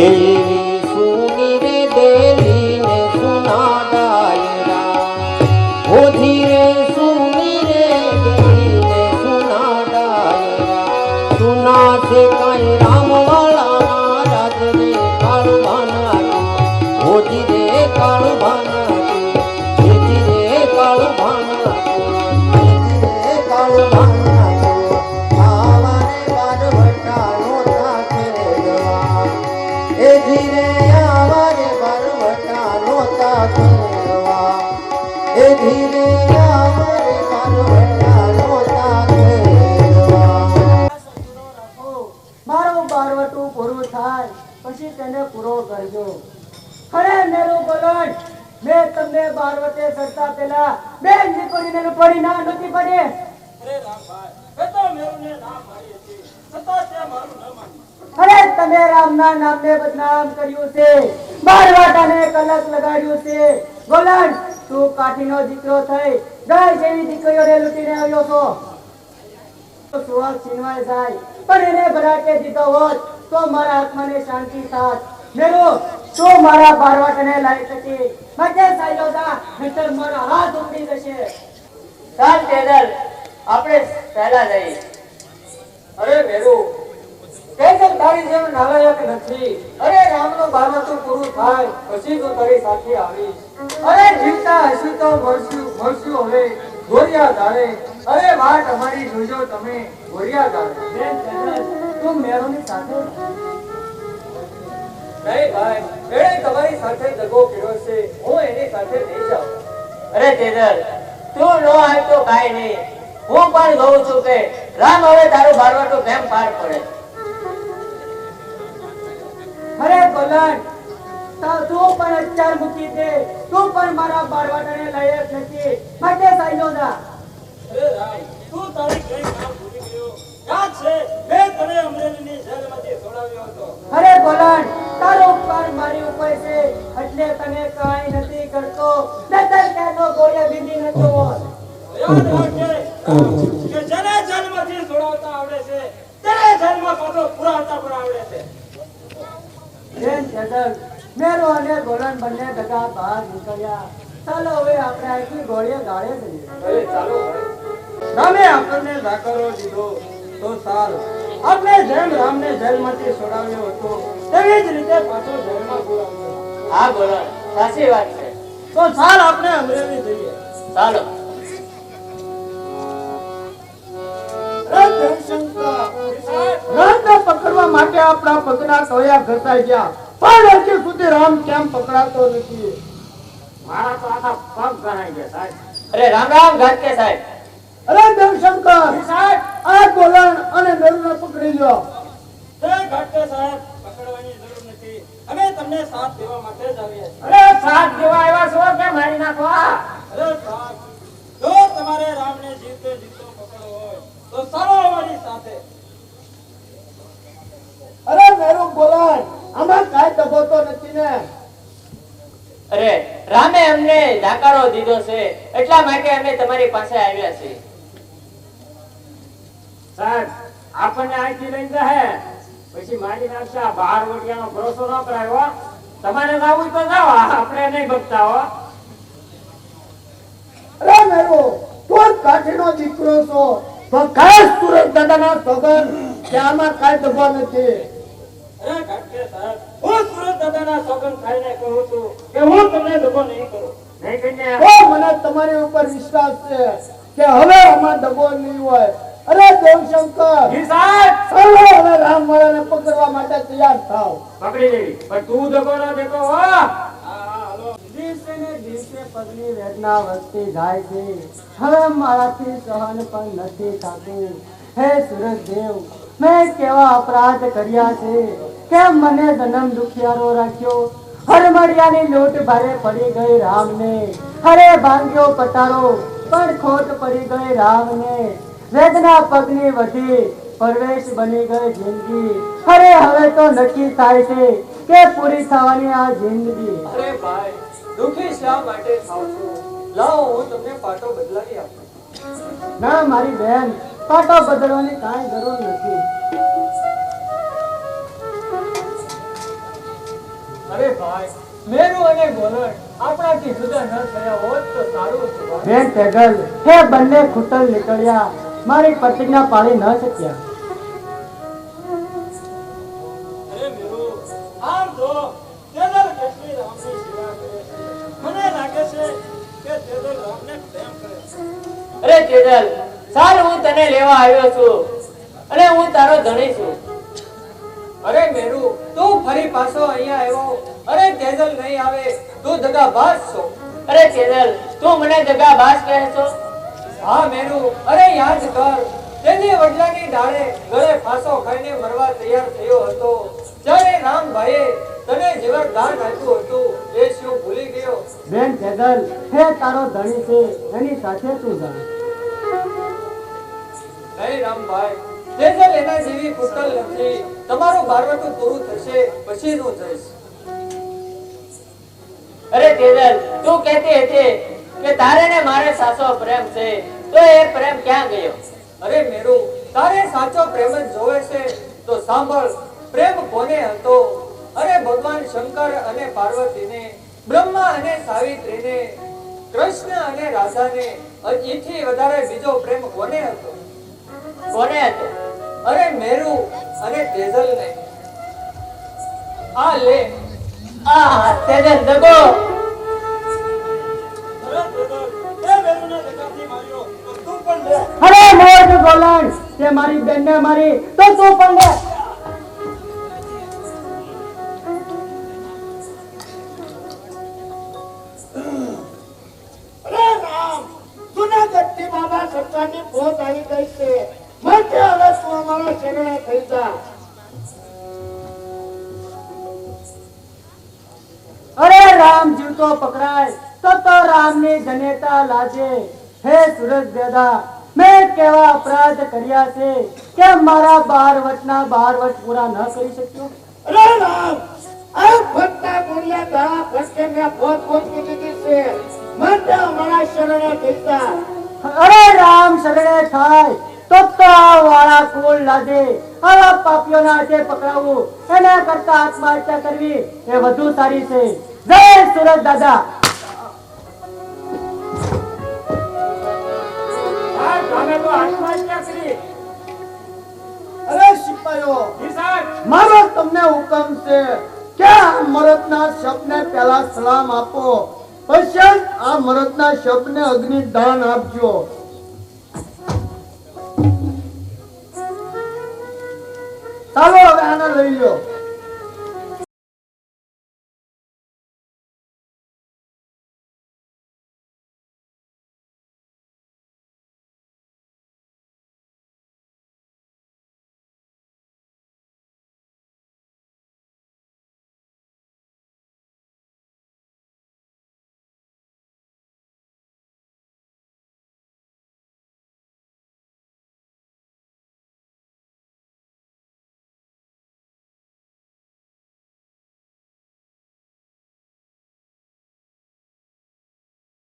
એવી સુની રે દેલી ને સુના ડાયરા ઓજી રે સુની રે દેલી ને સુના ડાયરા સુના છે કાંઈ રામવાળા રાજ રે કાળુ ભાના ઓજી રે કાળુ ભાના ઓજી રે કાળુ ભાના ઓજી રે કાળુ ભાના આવારે બારવટાનો તાથેરવા એ ધીરે આવારે બારવટાનો તાથેરવા એ ધીરે આવારે બારવટાનો તાથેરવા મારું બારવટું પૂરું થાય પછી તેને પૂરો કરજો. અરે મેરું બોલણ, મેં તમને બારવટે ચડતા પેલા બેન દીકરીને પડી ના નથી પડે. અરે રામભાઈ, એ તો મેરુને ના પાડી હતી, છતાં તે મારું ન માન્યું. અરે તમે રામના નામને બદનામ કર્યું છે, બારવાટાને કલંક લગાડ્યું છે. બોલણ, તું કાઠીનો દીકરો થઈ ગાય જેવી દીકરીઓને લૂંટીને આવ્યો છો. સુવાસ છીનવાઈ જાય પણ એને ભરાકે દીધો હોત તો મારા આત્માને શાંતિ થાત. મેરો તો મારા બારવાટને લાવી શકે માટે સાયલો જા, નહીતર મારા હાથ ઉમડી જશે. ચાલ તેદલ, આપણે પહેલા જઈએ. અરે મેરુ, કેસર તારી જેમ નાલાયક નથી. અરે રામનું બારવટું પૂરું થાય પછી તો તારી સાથે આવીશ. અરે જીવતા હશું તો મળશું હવે ગોરિયા ધારે. અરે વાટ અમારી જોજો તમે ગોરિયા ધારે. તું મેરુની સાથે નહીં ભાઈ, એણે તમારી સાથે દગો કર્યો છે, હું એની સાથે નહીં જાઉં. અરે તેજલ, તું નો આવે તો કાંઈ નહીં, હું પણ જોઉં છું કે રામ હવે તારું બારવટું કેમ પાર પડે. અરે ગોલન, તું પણ અત્યાર મૂકી દે. તું પણ મારા બારવાટાને લાયક નથી. માટે સાઈડો જા. અરે રામ, તું તારી કઈ કામ ભૂલી ગયો? યાદ છે મેં તને અમરેલીની જેલમાંથી છોડાવ્યો હતો. અરે ગોલન, તારો ઉપકાર મારી ઉપર છે એટલે તને કાંઈ નથી કરતો. નતર કેનો ગોળીએ બીજી નતો હોત. યાદ રાખજે કે જેને જેલમાંથી છોડાવતા આવડે છે તેને જેલમાં પાછો પુરાવતા પણ આવડે છે. બેન ચેતન, મેરો અને ગોલન બંને દગા બહાર નીકળ્યા. ચાલો હવે આપણે આખી ગોળીએ ગાળે જઈએ. અરે ચાલો રામે આપણને ધાકરો દીધો તો સારું. આપણે જેમ રામને જેલમાંથી છોડાવ્યો હતો તેવી જ રીતે પાછો જેલમાં પુરાવ્યો. હા બોલો, સાચી વાત છે. તો ચાલ આપણે અમરેલી જઈએ. ચાલો. રામને પકડવા માટે આપણા પગના ટોયા ઘસાઈ ગયા, પણ હજી સુધી રામ કેમ પકડાતો નથી? મારા તો આખા પગ ગણાઈ ગયા સાહેબ. અરે રામ રામ ઘાટકે સાહેબ. અરે દેવશંકર, આ ગોલણ અને નરુને પકડી લ્યો. તે ઘાટકે સાહેબ, પકડવાની જરૂર નથી. અમે તમને સાથ દેવા માટે જ આવ્યા છીએ. અરે સાથ દેવા આવ્યા છો કે મારી નાખવા? અરે સાહેબ, જો તમારે રામને જીવતે જીવતો પકડવો હોય તો ચાલો અમારી સાથે. અરે નરુ ગોલણ, આમાં કાંઈ દબો તો નથી ને? અરે રામે અમને ધાકારો દીધો છે એટલા માટે અમે તમારી પાસે આવ્યા છીએ. સાહેબ, આપણને અહીંથી લઈ જાય પછી મારી નાખશે. આ બહાર વટિયાનો ભરોસો ન કરાય હો. તમારે જાવું તો જાઓ, આપણે નહીં ભગતા હો. અરે નરુ, તું જ કાઠીનો દીકરો છો તો ખાસ સુરત દાદાના સોગન કે આમાં કાંઈ દબો નથી. અરે ઘાટકે સાહેબ, હું સુરત દાદાના સોગંદ ખાઈને કહું છું કે હું તમને દગો નહીં કરું. નહીં કન્યા? તો મને તમારી ઉપર વિશ્વાસ છે કે હવે આમાં દબો નહીં હોય. અરે દેવશંકર, જી સાહેબ, ચાલો હવે રામવાળાને પકડવા માટે તૈયાર થાવ. પકડી લેવી પણ તું દગો ના દેતો હો. હા, હાલો. દિવસે ને દિવસે પગની વેદના વધતી જાય છે. હવે મારાથી સહન પણ નથી થતું. હે સૂરજદેવ, મેં કેવા અપરાધ કર્યા છે કે મને જન્મ દુખિયારો રાખ્યો. હરમડિયાની લૂંટ ભારે પડી ગઈ રામને. હરે ભાંગ્યો પટારો પણ ખોટ પડી ગઈ રામને. વેદના પગની વધી પરવેશ બની ગઈ જિંદગી. અરે હવે તો નક્કી થાય છે કે પૂરી થવાની આ જિંદગી. અરે ભાઈ, દુખી શા માટે થાવ છો? લાવો હું તમને પાટો બદલાવી આપું. ના મારી બેન, પાટો બદલવાની કાંઈ જરૂર નથી. અરે ભાઈ, મેરુ અને ગોલણ આપણાથી જુદા ન થયા હોત તો સારું હતું. બેન તેગલ, હે બંને ખૂટલ નીકળ્યા, મારી પ્રતિજ્ઞા પાળી ન શક્યા. અરે મેરુ, આમ જો તેજલ કેટલી રામની સેવા કરે છે. મને લાગે છે કે તેજલ રામને પ્રેમ કરે છે. અરે તેજલ, ચાલ હું તને લેવા આવ્યો છું અને હું તારો ધણી છું. અરે મેરુ, તું ફરી પાછો અહીંયા આવ્યો. અરે તેજલ નહીં આવે, તું દગાબાજ છો. અરે તેજલ, તું મને દગાબાજ કહે છો? હા મેરુ, અરે યાદ કર, તેની વડલાની ડાળે ગળે ફાંસો ખાઈને મરવા તૈયાર થયો હતો જ્યારે રામભાઈએ તને જીવન દાન આપ્યું હતું. એ શું ભૂલી ગયો? બેન તેગલ, હે તારો ધણી છે, એની સાથે તું જા. નહીં રામભાઈ, તેજલ એના જેવી કુશલ નથી. તમારું બારવટું પૂરું થશે પછી હું જઈશ. અરે તેજલ, તું કહેતી હતી કે તારે ને મારે સાચો પ્રેમ છે, તો એ પ્રેમ ક્યાં ગયો? અરે મેરુ, તારે સાચો પ્રેમ જ જોવે છે તો સાંભળ, પ્રેમ કોને હતો? અરે ભગવાન શંકર અને પાર્વતીને, બ્રહ્મા અને સાવિત્રીને, કૃષ્ણ અને રાધાને. એથી વધારે બીજો પ્રેમ કોને હતો? કોને હતો? અરે મેરુ અને તેજલને. આ લે. આ તેજલ દગો. અરે તેજલ, એ મેરુને દગાથી માર્યો તો તું પણ લે. અરે મોજ ગોલણ, તે મારી બેનને મારી તો તું પણ લે. અરે રામ, જૂનાગઢથી બાબા સત્તા આત્માની પહોંચ આવી ગઈ છે. માટે હવે તું અમારા શરણે થઈ જા. અરે રામ જીવતો પકડાય તો રામની જનેતા લાજે. હે સુરજ દાદા, મેં કેવા અપરાધ કર્યા છે કે મારા 12 વર્ષના 12 વર્ષ પૂરા ન કરી શક્યો. અરે રામ, આ ભટકા ગુણિયા તારા ભટકે મેં પહોંચ પહોંચી દીધી છે. માટે અમારા શરણે થઈ જા. અરે રામ શરણે થાય તો આ વાળા કુળ લાજે. આવા પાપીઓના હાથે પકડાવવું એના કરતા આત્મહત્યા કરવી એ વધુ સારી છે. જય સુરજ દાદા. આ ગામે તો આત્મહત્યા કરી. અરે સિપાહીઓ, જી સાહેબ. મારો તમને હુકમ છે કે આ મરદના શબને પહેલા સલામ આપો, પછી આ મરદના શબને અગ્નિ દાન આપજો. ચાલો હવે આને લઈ લો.